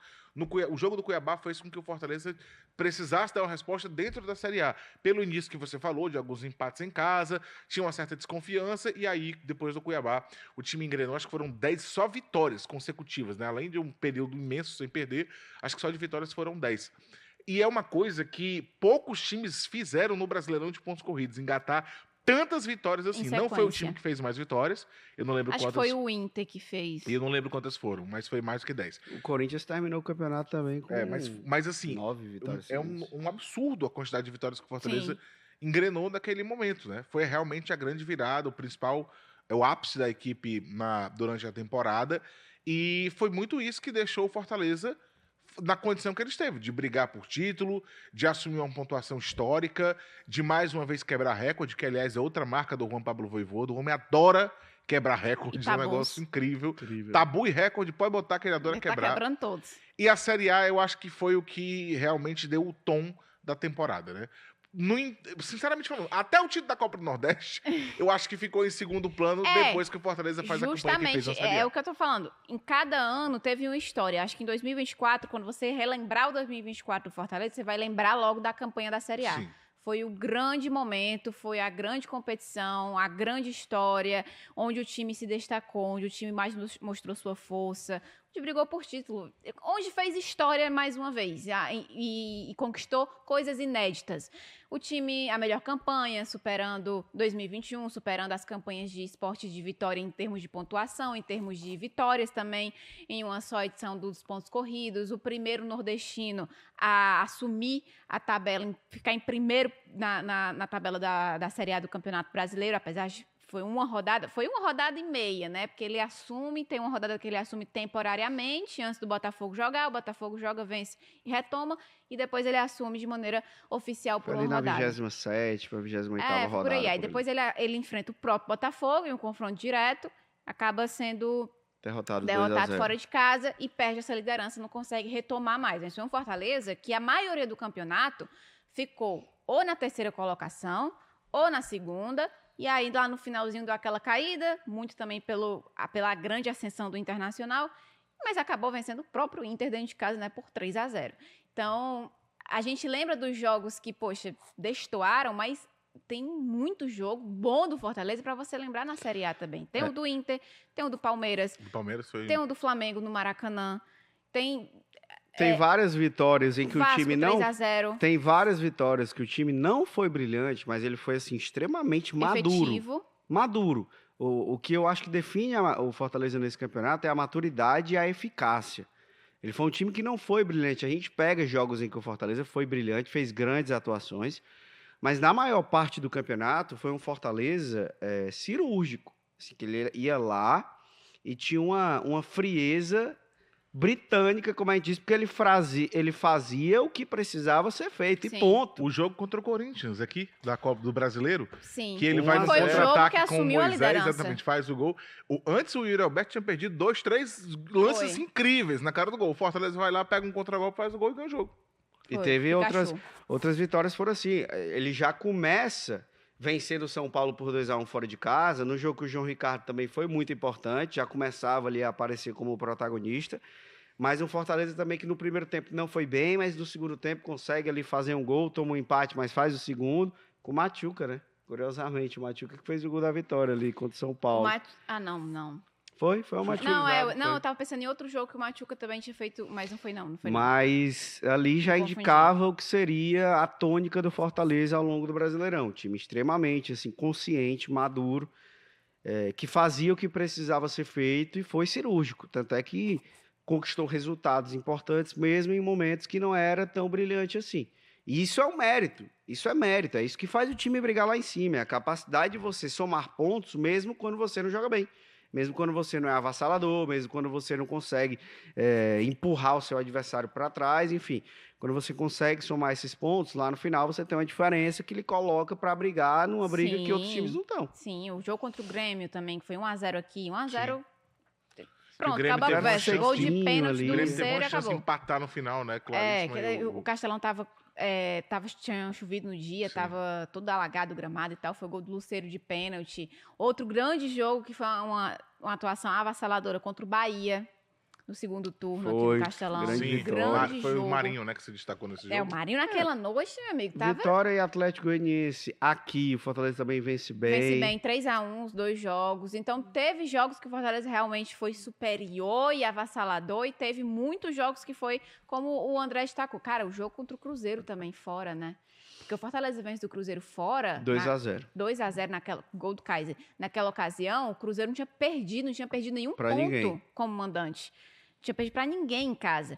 o jogo do Cuiabá fez com que o Fortaleza precisasse dar uma resposta dentro da Série A. Pelo início que você falou, de alguns empates em casa, tinha uma certa desconfiança, e aí, depois do Cuiabá, o time engrenou, acho que foram 10 só vitórias consecutivas, né? Além de um período imenso sem perder, acho que só de vitórias foram 10. E é uma coisa que poucos times fizeram no Brasileirão de pontos corridos, engatar tantas vitórias assim. Não foi o time que fez mais vitórias, eu não lembro quantas. Acho que foi o Inter que fez. E eu não lembro quantas foram, mas foi mais do que 10. O Corinthians terminou o campeonato também com mas assim, 9 vitórias. É um absurdo a quantidade de vitórias que o Fortaleza engrenou naquele momento, né? Foi realmente a grande virada, o ápice da equipe durante a temporada, e foi muito isso que deixou o Fortaleza na condição que ele esteve, de brigar por título, de assumir uma pontuação histórica, de mais uma vez quebrar recorde, que aliás é outra marca do Juan Pablo Vojvoda. O homem adora quebrar recordes, é um negócio incrível. Tabu e recorde, pode botar que ele adora quebrar. Tá quebrando todos. E a Série A, eu acho que foi o que realmente deu o tom da temporada, né? Sinceramente falando, até o título da Copa do Nordeste, eu acho que ficou em segundo plano depois que o Fortaleza faz a campanha que fez na Série A. É o que eu tô falando. Em cada ano teve uma história. Acho que em 2024, quando você relembrar o 2024 do Fortaleza, você vai lembrar logo da campanha da Série A. Sim. Foi o grande momento, foi a grande competição, a grande história, onde o time se destacou, onde o time mais mostrou sua força, onde brigou por título, onde fez história mais uma vez e conquistou coisas inéditas. O time, a melhor campanha, superando 2021, superando as campanhas de esporte de vitória em termos de pontuação, em termos de vitórias também, em uma só edição dos pontos corridos. O primeiro nordestino a assumir a tabela, ficar em primeiro na tabela da Série A do Campeonato Brasileiro, apesar de foi uma rodada e meia, né? Porque tem uma rodada que ele assume temporariamente, antes do Botafogo jogar, o Botafogo joga, vence e retoma, e depois ele assume de maneira oficial por uma rodada. Ali na 27ª, 28ª rodada. Por aí. Aí depois ele enfrenta o próprio Botafogo em um confronto direto, acaba sendo derrotado fora de casa e perde essa liderança, não consegue retomar mais. Isso é um Fortaleza que a maioria do campeonato ficou ou na 3ª colocação, ou na 2ª, e aí lá no finalzinho deu aquela caída, muito também pela grande ascensão do Internacional, mas acabou vencendo o próprio Inter dentro de casa, né, por 3-0. Então, a gente lembra dos jogos que, poxa, destoaram, mas tem muito jogo bom do Fortaleza para você lembrar na Série A também. Tem o do Inter, tem o do Palmeiras, tem o do Flamengo no Maracanã, tem várias vitórias em que Vasco, o time não 3-0. Tem várias vitórias que o time não foi brilhante, mas ele foi assim extremamente efetivo. Maduro. O que eu acho que define o Fortaleza nesse campeonato é a maturidade e a eficácia. Ele foi um time que não foi brilhante. A gente pega jogos em que o Fortaleza foi brilhante, fez grandes atuações, mas na maior parte do campeonato foi um Fortaleza cirúrgico. Assim, que ele ia lá e tinha uma frieza britânica, como a gente diz, porque ele fazia o que precisava ser feito, e ponto. O jogo contra o Corinthians aqui, da Copa do Brasileiro, sim, que ele vai no contra-ataque com o Moisés, exatamente, faz o gol. Antes o Yuri Alberto tinha perdido 2, 3 lances incríveis na cara do gol. O Fortaleza vai lá, pega um contra-gol, faz o gol e ganha o jogo. E teve outras vitórias, foram assim, ele já começa vencendo o São Paulo por 2-1 fora de casa, no jogo que o João Ricardo também foi muito importante, já começava ali a aparecer como protagonista, mas o Fortaleza também que no primeiro tempo não foi bem, mas no segundo tempo consegue ali fazer um gol, toma um empate, mas faz o segundo, com o Machuca, né? Curiosamente, o Machuca que fez o gol da vitória ali contra o São Paulo. Não. Foi o Machuca. Eu tava pensando em outro jogo que o Machuca também tinha feito, mas não foi não. Mas ali já indicava o que seria a tônica do Fortaleza ao longo do Brasileirão. Time extremamente assim, consciente, maduro. que fazia o que precisava ser feito e foi cirúrgico. Tanto é que conquistou resultados importantes mesmo em momentos que não era tão brilhante assim. E isso é um mérito, é isso que faz o time brigar lá em cima, é a capacidade de você somar pontos mesmo quando você não joga bem, mesmo quando você não é avassalador, mesmo quando você não consegue empurrar o seu adversário para trás, enfim. Quando você consegue somar esses pontos, lá no final você tem uma diferença que lhe coloca para brigar numa briga que outros times não estão. Sim, o jogo contra o Grêmio também, que foi 1-0 aqui, 1-0... Pronto, Grêmio acabou a teve uma conversa. Gol de chanceinho pênalti ali. do O Grêmio teve Lucero uma e chance de acabou. empatar no final, né? Claríssimo. Que o Castelão tinha chovido no dia, Sim. tava todo alagado o gramado e tal. Foi o gol do Lucero de pênalti. Outro grande jogo que foi uma atuação avassaladora contra o Bahia no segundo turno aqui Foi, no Castelão. grande Sim, grande foi jogo. o Marinho, né, que se destacou nesse jogo. O Marinho naquela noite, meu amigo, tava... Vitória e Atlético Goianiense aqui, o Fortaleza também vence bem. Vence bem, 3-1 os dois jogos. Então, teve jogos que o Fortaleza realmente foi superior e avassalador, e teve muitos jogos que foi, como o André destacou. Cara, o jogo contra o Cruzeiro também fora, né? Porque o Fortaleza vence do Cruzeiro fora... 2-0. 2-0 naquela gol do Kaiser. Naquela ocasião, o Cruzeiro não tinha perdido nenhum Pra ponto ninguém. como mandante. Não tinha perdido pra ninguém em casa.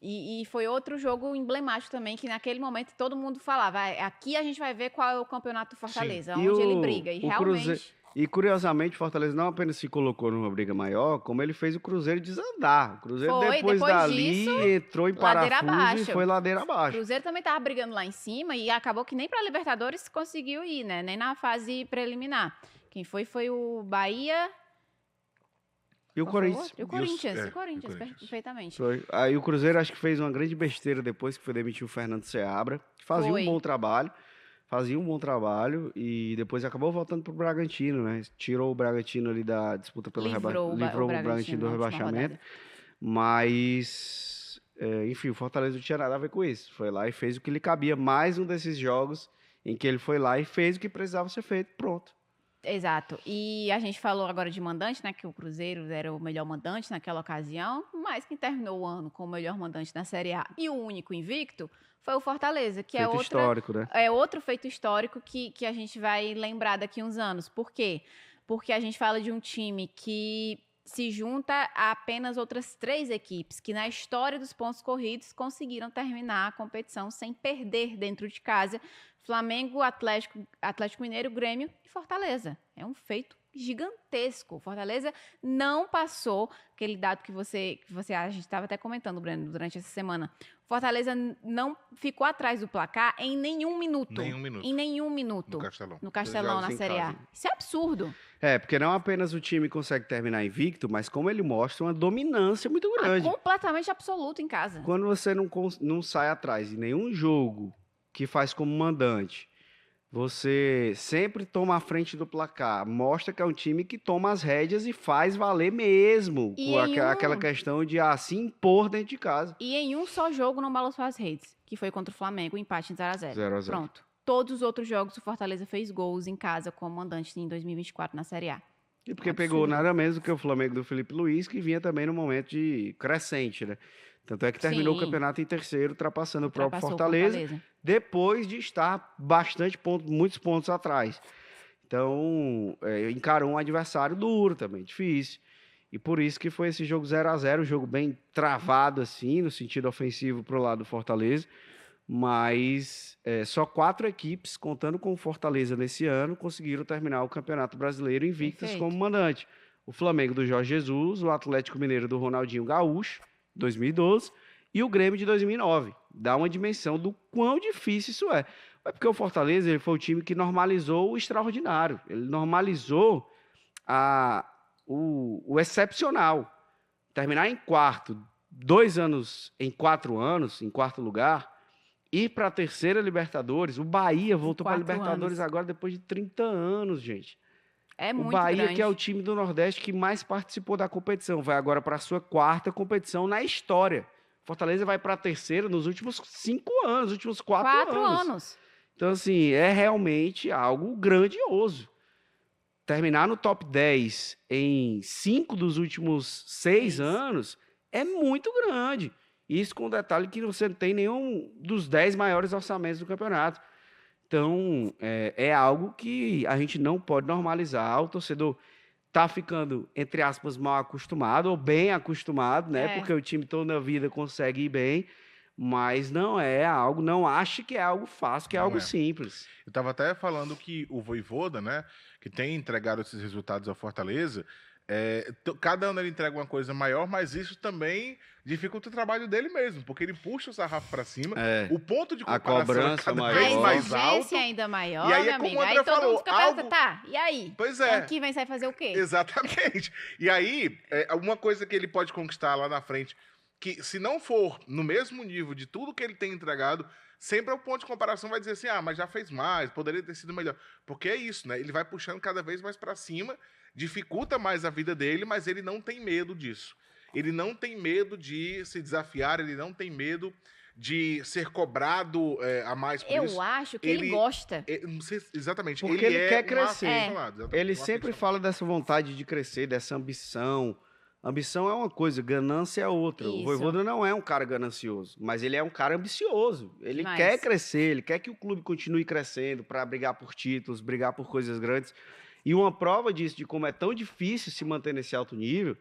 E foi outro jogo emblemático também, que naquele momento todo mundo falava, aqui a gente vai ver qual é o campeonato do Fortaleza, Sim. onde ele briga. E o realmente... E curiosamente, o Fortaleza não apenas se colocou numa briga maior, como ele fez o Cruzeiro desandar. O Cruzeiro, Foi, depois dali, disso, entrou em ladeira parafuso abaixo. e foi ladeira O abaixo. Cruzeiro também tava brigando lá em cima e acabou que nem pra Libertadores conseguiu ir, né? Nem na fase preliminar. Quem foi o Bahia... E o Corinthians. E o Corinthians, o Corinthians. perfeitamente. Foi. Aí o Cruzeiro acho que fez uma grande besteira depois que foi demitir o Fernando Seabra, que fazia Foi. um bom trabalho, e depois acabou voltando pro Bragantino, né? Tirou o Bragantino ali da disputa pelo Livrou livrou o o Bragantino do na última rebaixamento. rodada. Mas, enfim, o Fortaleza não tinha nada a ver com isso. Foi lá e fez o que lhe cabia. Mais um desses jogos em que ele foi lá e fez o que precisava ser feito. Pronto. Exato. E a gente falou agora de mandante, né? Que o Cruzeiro era o melhor mandante naquela ocasião, mas quem terminou o ano com o melhor mandante na Série A e o único invicto foi o Fortaleza, que Feito histórico, né? é outro feito histórico que a gente vai lembrar daqui uns anos. Por quê? Porque a gente fala de um time que se junta a apenas outras 3 equipes que na história dos pontos corridos conseguiram terminar a competição sem perder dentro de casa. Flamengo, Atlético Mineiro, Grêmio e Fortaleza. É um feito gigantesco. Fortaleza não passou aquele dado que a gente estava até comentando, Breno, durante essa semana. Fortaleza não ficou atrás do placar em nenhum minuto. Em nenhum minuto. No Castelão, na Série A. Isso é absurdo. Porque não apenas o time consegue terminar invicto, mas como ele mostra uma dominância muito grande. Completamente absoluta em casa. Quando você não sai atrás em nenhum jogo que faz como mandante, você sempre toma a frente do placar, mostra que é um time que toma as rédeas e faz valer mesmo, E com aquela questão de se impor dentro de casa. E em um só jogo não balançou as redes, que foi contra o Flamengo, o empate em 0-0. 0-0. Pronto. Todos os outros jogos o Fortaleza fez gols em casa como mandante em 2024 na Série A. E porque Absurdo. pegou nada menos do que o Flamengo do Felipe Luiz, que vinha também no momento de crescente, né? Tanto é que terminou o campeonato em terceiro, ultrapassando o próprio Fortaleza, depois de estar muitos pontos atrás. Então, encarou um adversário duro também, difícil. E por isso que foi esse jogo 0-0, um jogo bem travado, assim, no sentido ofensivo para o lado do Fortaleza. Mas só 4 equipes, contando com o Fortaleza nesse ano, conseguiram terminar o Campeonato Brasileiro invictas como mandante. O Flamengo do Jorge Jesus, o Atlético Mineiro do Ronaldinho Gaúcho, 2012, e o Grêmio de 2009. Dá uma dimensão do quão difícil isso é. É porque o Fortaleza ele foi o time que normalizou o extraordinário. Ele normalizou o excepcional. Terminar em quarto, 2 anos em 4 anos, em quarto lugar, ir para a terceira Libertadores. O Bahia voltou para a Libertadores agora depois de 30 anos, gente. É muito grande. O Bahia, grande. que é o time do Nordeste que mais participou da competição, vai agora para a sua 4ª competição na história. Fortaleza vai para a terceira nos últimos 5 anos, nos últimos 4 anos. Então, assim, é realmente algo grandioso. Terminar no top 10 em 5 dos últimos 6 anos é muito grande. Isso com o detalhe que você não tem nenhum dos 10 maiores orçamentos do campeonato. Então, é algo que a gente não pode normalizar. O torcedor tá ficando, entre aspas, mal acostumado ou bem acostumado, né? É. Porque o time toda a vida consegue ir bem, mas não é algo, não ache que é algo fácil, que é Não algo é. simples. Eu estava até falando que o Vojvoda, né, que tem entregado esses resultados ao Fortaleza, cada ano ele entrega uma coisa maior, mas isso também dificulta o trabalho dele mesmo, porque ele puxa o sarrafo para cima, É, o ponto de a comparação é cobrança cada maior. vez A mais exigência alto. ainda maior, E aí é meu como amigo. o André Aí todo falou, mundo fica perguntando, algo- tá, e aí? Pois é. Ano que vem você vai fazer o quê? Exatamente. E aí, uma coisa que ele pode conquistar lá na frente, que se não for no mesmo nível de tudo que ele tem entregado, sempre o ponto de comparação vai dizer assim, mas já fez mais, poderia ter sido melhor. Porque é isso, né? Ele vai puxando cada vez mais para cima, dificulta mais a vida dele, mas ele não tem medo disso. Ele não tem medo de se desafiar, ele não tem medo de ser cobrado a mais por isso. Eu acho que ele gosta. Não sei exatamente. Porque ele quer um crescer. aficionado, exatamente, Ele um sempre aficionado. fala dessa vontade de crescer, dessa ambição. Ambição é uma coisa, ganância é outra. O Isso. Vojvoda não é um cara ganancioso, mas ele é um cara ambicioso. Ele Demais. quer crescer, ele quer que o clube continue crescendo para brigar por títulos, brigar por coisas grandes. E uma prova disso, de como é tão difícil se manter nesse alto nível,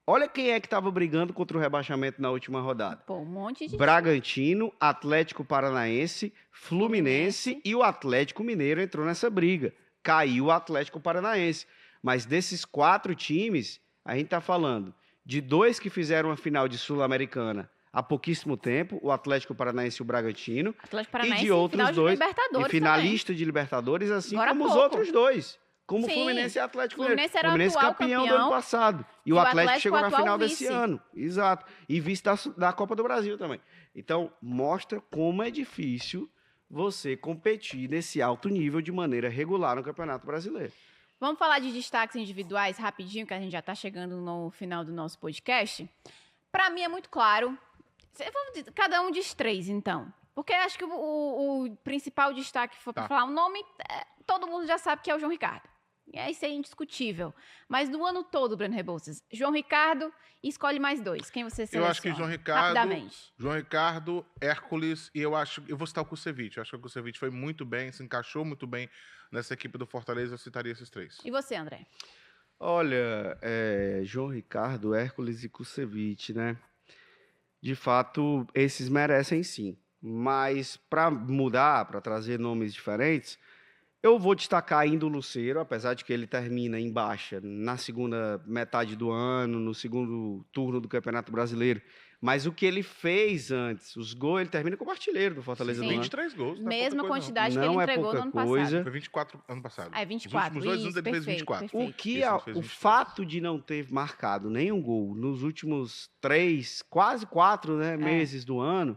olha quem é que estava brigando contra o rebaixamento na última rodada. Pô, um monte de... Bragantino, Atlético Paranaense, Fluminense e o Atlético Mineiro entrou nessa briga. Caiu o Atlético Paranaense. Mas desses 4 times, a gente está falando de 2 que fizeram a final de Sul-Americana há pouquíssimo tempo, o Atlético Paranaense e o Bragantino, Atlético e Paranaense de outros final de 2, Libertadores e finalista de Libertadores, assim Agora há como os pouco. outros 2. Como Sim. Fluminense e Atlético Fluminense era o Fluminense atual campeão do campeão. ano passado. E O o Atlético Atlético chegou na atual final vice. desse ano. Exato. E vice da Copa do Brasil também. Então, mostra como é difícil você competir nesse alto nível de maneira regular no Campeonato Brasileiro. Vamos falar de destaques individuais rapidinho, que a gente já está chegando no final do nosso podcast. Para mim é muito claro. Cada um diz 3, então. Porque acho que o principal destaque, for para falar um nome, todo mundo já sabe que é o João Ricardo. Isso é indiscutível. Mas no ano todo, Breno Rebouças, João Ricardo, escolhe mais 2. Quem você seleciona? Eu acho que João Ricardo, rapidamente. João Ricardo, Hércules e eu vou citar o Kusevich. Eu acho que o Kusevich foi muito bem, se encaixou muito bem nessa equipe do Fortaleza. Eu citaria esses 3. E você, André? Olha, João Ricardo, Hércules e Kusevich, né? De fato, esses merecem sim. Mas para mudar, para trazer nomes diferentes, eu vou destacar ainda o Lucero, apesar de que ele termina em baixa na segunda metade do ano, no segundo turno do Campeonato Brasileiro. Mas o que ele fez antes, os gols, ele termina como artilheiro do Fortaleza Sim. do ano. 23 gols. não é Mesma pouca coisa, quantidade que Não ele é entregou pouca no ano coisa. passado. Foi 24 ano passado. É, 24. Os últimos 2 anos Isso, ele fez perfeito, 24. perfeito. O que Esse ano fez o 23. fato de não ter marcado nenhum gol nos últimos 3, quase 4 meses do ano,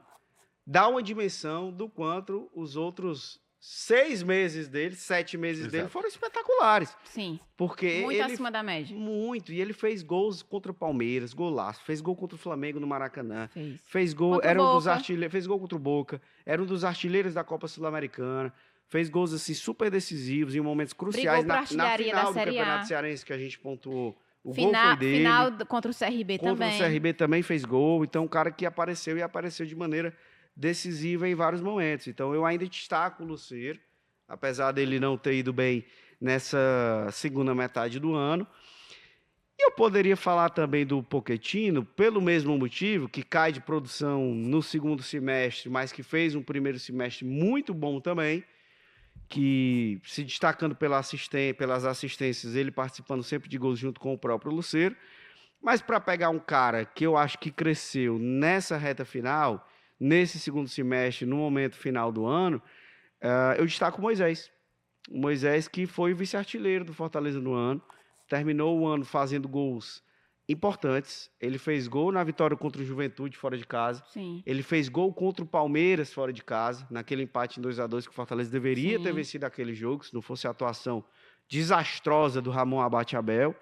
dá uma dimensão do quanto os outros 6 meses dele, 7 meses dele Exato. foram espetaculares. Sim, Porque muito ele acima da média. muito, e ele fez gols contra o Palmeiras, golaço, fez gol contra o Flamengo no Maracanã. Fez. Fez gol, Contra o era um dos Boca. artilheiros, fez gol contra o Boca, era um dos artilheiros da Copa Sul-Americana, fez gols assim super decisivos em momentos cruciais por na artilharia final da do Série A. Campeonato Cearense que a gente pontuou. O gol foi dele. Final contra o CRB Contra também. o CRB também fez gol, então um cara que apareceu e apareceu de maneira decisiva em vários momentos. Então eu ainda destaco o Lucero, apesar dele não ter ido bem nessa segunda metade do ano. E eu poderia falar também do Pochettino, pelo mesmo motivo, que cai de produção no segundo semestre, mas que fez um primeiro semestre muito bom também, que se destacando pelas assistências, ele participando sempre de gols junto com o próprio Lucero. Mas para pegar um cara que eu acho que cresceu nessa reta final, nesse segundo semestre, no momento final do ano, eu destaco o Moisés. O Moisés que foi vice-artilheiro do Fortaleza no ano, terminou o ano fazendo gols importantes. Ele fez gol na vitória contra o Juventude fora de casa. Sim. Ele fez gol contra o Palmeiras fora de casa, naquele empate em 2-2 que o Fortaleza deveria Sim. ter vencido aquele jogo, se não fosse a atuação desastrosa do Ramon Abate Abel.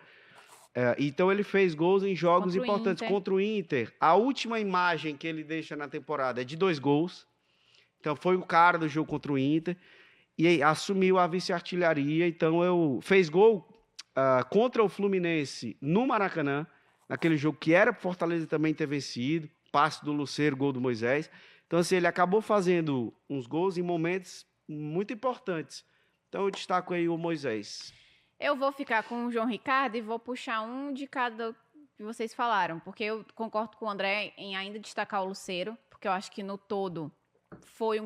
Então ele fez gols em jogos Contra o importantes. Inter. Contra o Inter, a última imagem que ele deixa na temporada é de 2 gols. Então foi o cara do jogo contra o Inter. E aí, assumiu a vice-artilharia. Então fez gol contra o Fluminense no Maracanã, naquele jogo que era para Fortaleza também ter vencido. Passe do Lucero, gol do Moisés. Então assim, ele acabou fazendo uns gols em momentos muito importantes. Então eu destaco aí o Moisés. Eu vou ficar com o João Ricardo e vou puxar um de cada que vocês falaram, porque eu concordo com o André em ainda destacar o Lucero, porque eu acho que no todo foi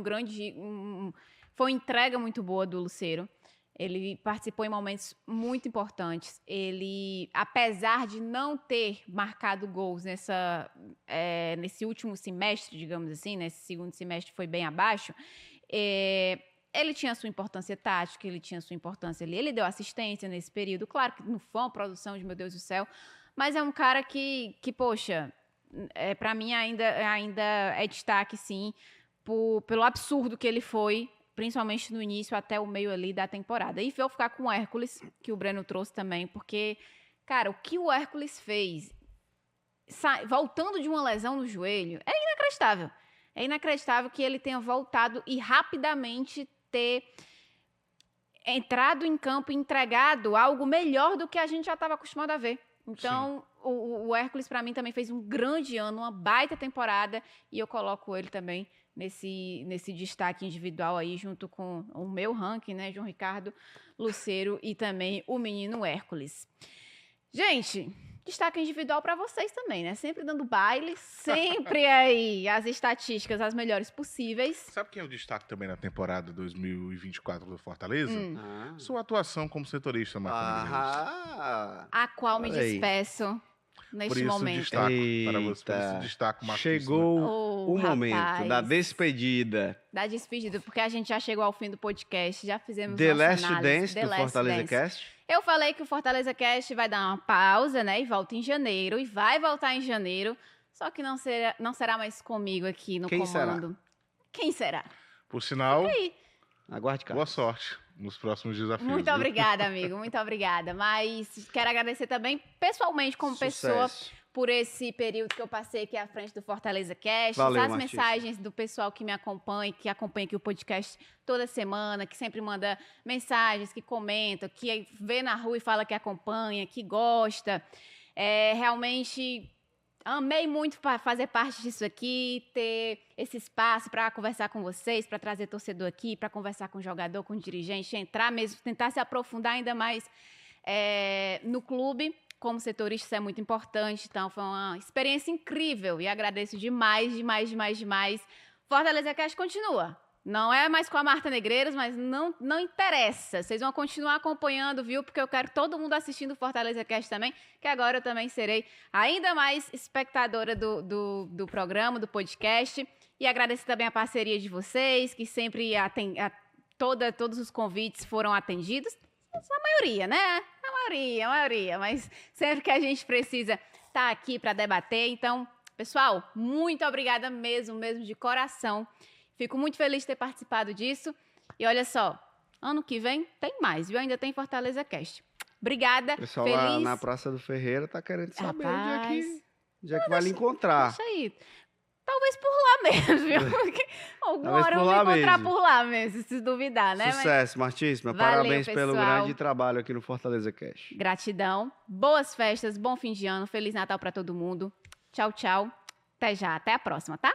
foi uma entrega muito boa do Lucero. Ele participou em momentos muito importantes. Ele, apesar de não ter marcado gols nesse último semestre, digamos assim, nesse segundo semestre foi bem abaixo, ele tinha a sua importância tática, ele tinha a sua importância ali. Ele deu assistência nesse período. Claro que não foi uma produção de meu Deus do céu, mas é um cara que poxa, para mim ainda é destaque, sim, pelo absurdo que ele foi, principalmente no início até o meio ali da temporada. E vou ficar com o Hércules, que o Breno trouxe também, porque, cara, o que o Hércules fez, voltando de uma lesão no joelho, é inacreditável. É inacreditável que ele tenha voltado e rapidamente ter entrado em campo e entregado algo melhor do que a gente já estava acostumado a ver. Então, o Hércules, para mim, também fez um grande ano, uma baita temporada, e eu coloco ele também nesse destaque individual aí, junto com o meu ranking, né, João Ricardo, Lucero e também o menino Hércules. Gente, destaque individual para vocês também, né? Sempre dando baile, sempre aí as estatísticas as melhores possíveis. Sabe quem é o destaque também na temporada 2024 do Fortaleza? Ah. Sua atuação como setorista, Marta Medeiros. A qual me Olha aí. despeço neste Por isso momento. destaco para você, por isso destaco Marquinhos. Chegou o momento rapaz, da despedida. da despedida, porque a gente já chegou ao fim do podcast, já fizemos The nossa Last análise, Dance The do Last Fortaleza Dance. Cast. Eu falei que o Fortaleza Cast vai dar uma pausa, né? E volta em janeiro. E vai voltar em janeiro. Só que não será mais comigo aqui no Quem comando. Quem será? Por sinal, Aguarde, cara. boa sorte nos próximos desafios. Muito viu? obrigada, amigo. Muito obrigada. Mas quero agradecer também, pessoalmente, como pessoa, por esse período que eu passei aqui à frente do Fortaleza Cast. Valeu, as Martícia. mensagens do pessoal que me acompanha, que acompanha aqui o podcast toda semana, que sempre manda mensagens, que comenta, que vê na rua e fala que acompanha, que gosta. Realmente amei muito fazer parte disso aqui, ter esse espaço para conversar com vocês, para trazer torcedor aqui, para conversar com o jogador, com o dirigente, entrar mesmo, tentar se aprofundar ainda mais no clube. Como setorista, isso é muito importante. Então, foi uma experiência incrível e agradeço demais. Fortaleza Cast continua. Não é mais com a Marta Negreiros, mas não interessa. Vocês vão continuar acompanhando, viu? Porque eu quero todo mundo assistindo o Fortaleza Cast também, que agora eu também serei ainda mais espectadora do programa, do podcast. E agradeço também a parceria de vocês, que sempre todos os convites foram atendidos. A maioria, né? A maioria. Mas sempre que a gente precisa estar aqui para debater. Então, pessoal, muito obrigada mesmo de coração. Fico muito feliz de ter participado disso. E olha só, ano que vem tem mais, viu? Ainda tem Fortaleza Cast. Obrigada, O pessoal feliz. lá na Praça do Ferreira tá querendo saber onde é que vai lhe Deixa encontrar. aí. Talvez por lá mesmo, viu? Porque alguma hora eu por vou lá encontrar mesmo. por lá mesmo, se duvidar, né? Mas Sucesso, Martíssima. Valeu, Parabéns pelo pessoal. grande trabalho aqui no Fortaleza Cast. gratidão, boas festas, bom fim de ano, Feliz Natal para todo mundo. Tchau, tchau. Até já, até a próxima, tá?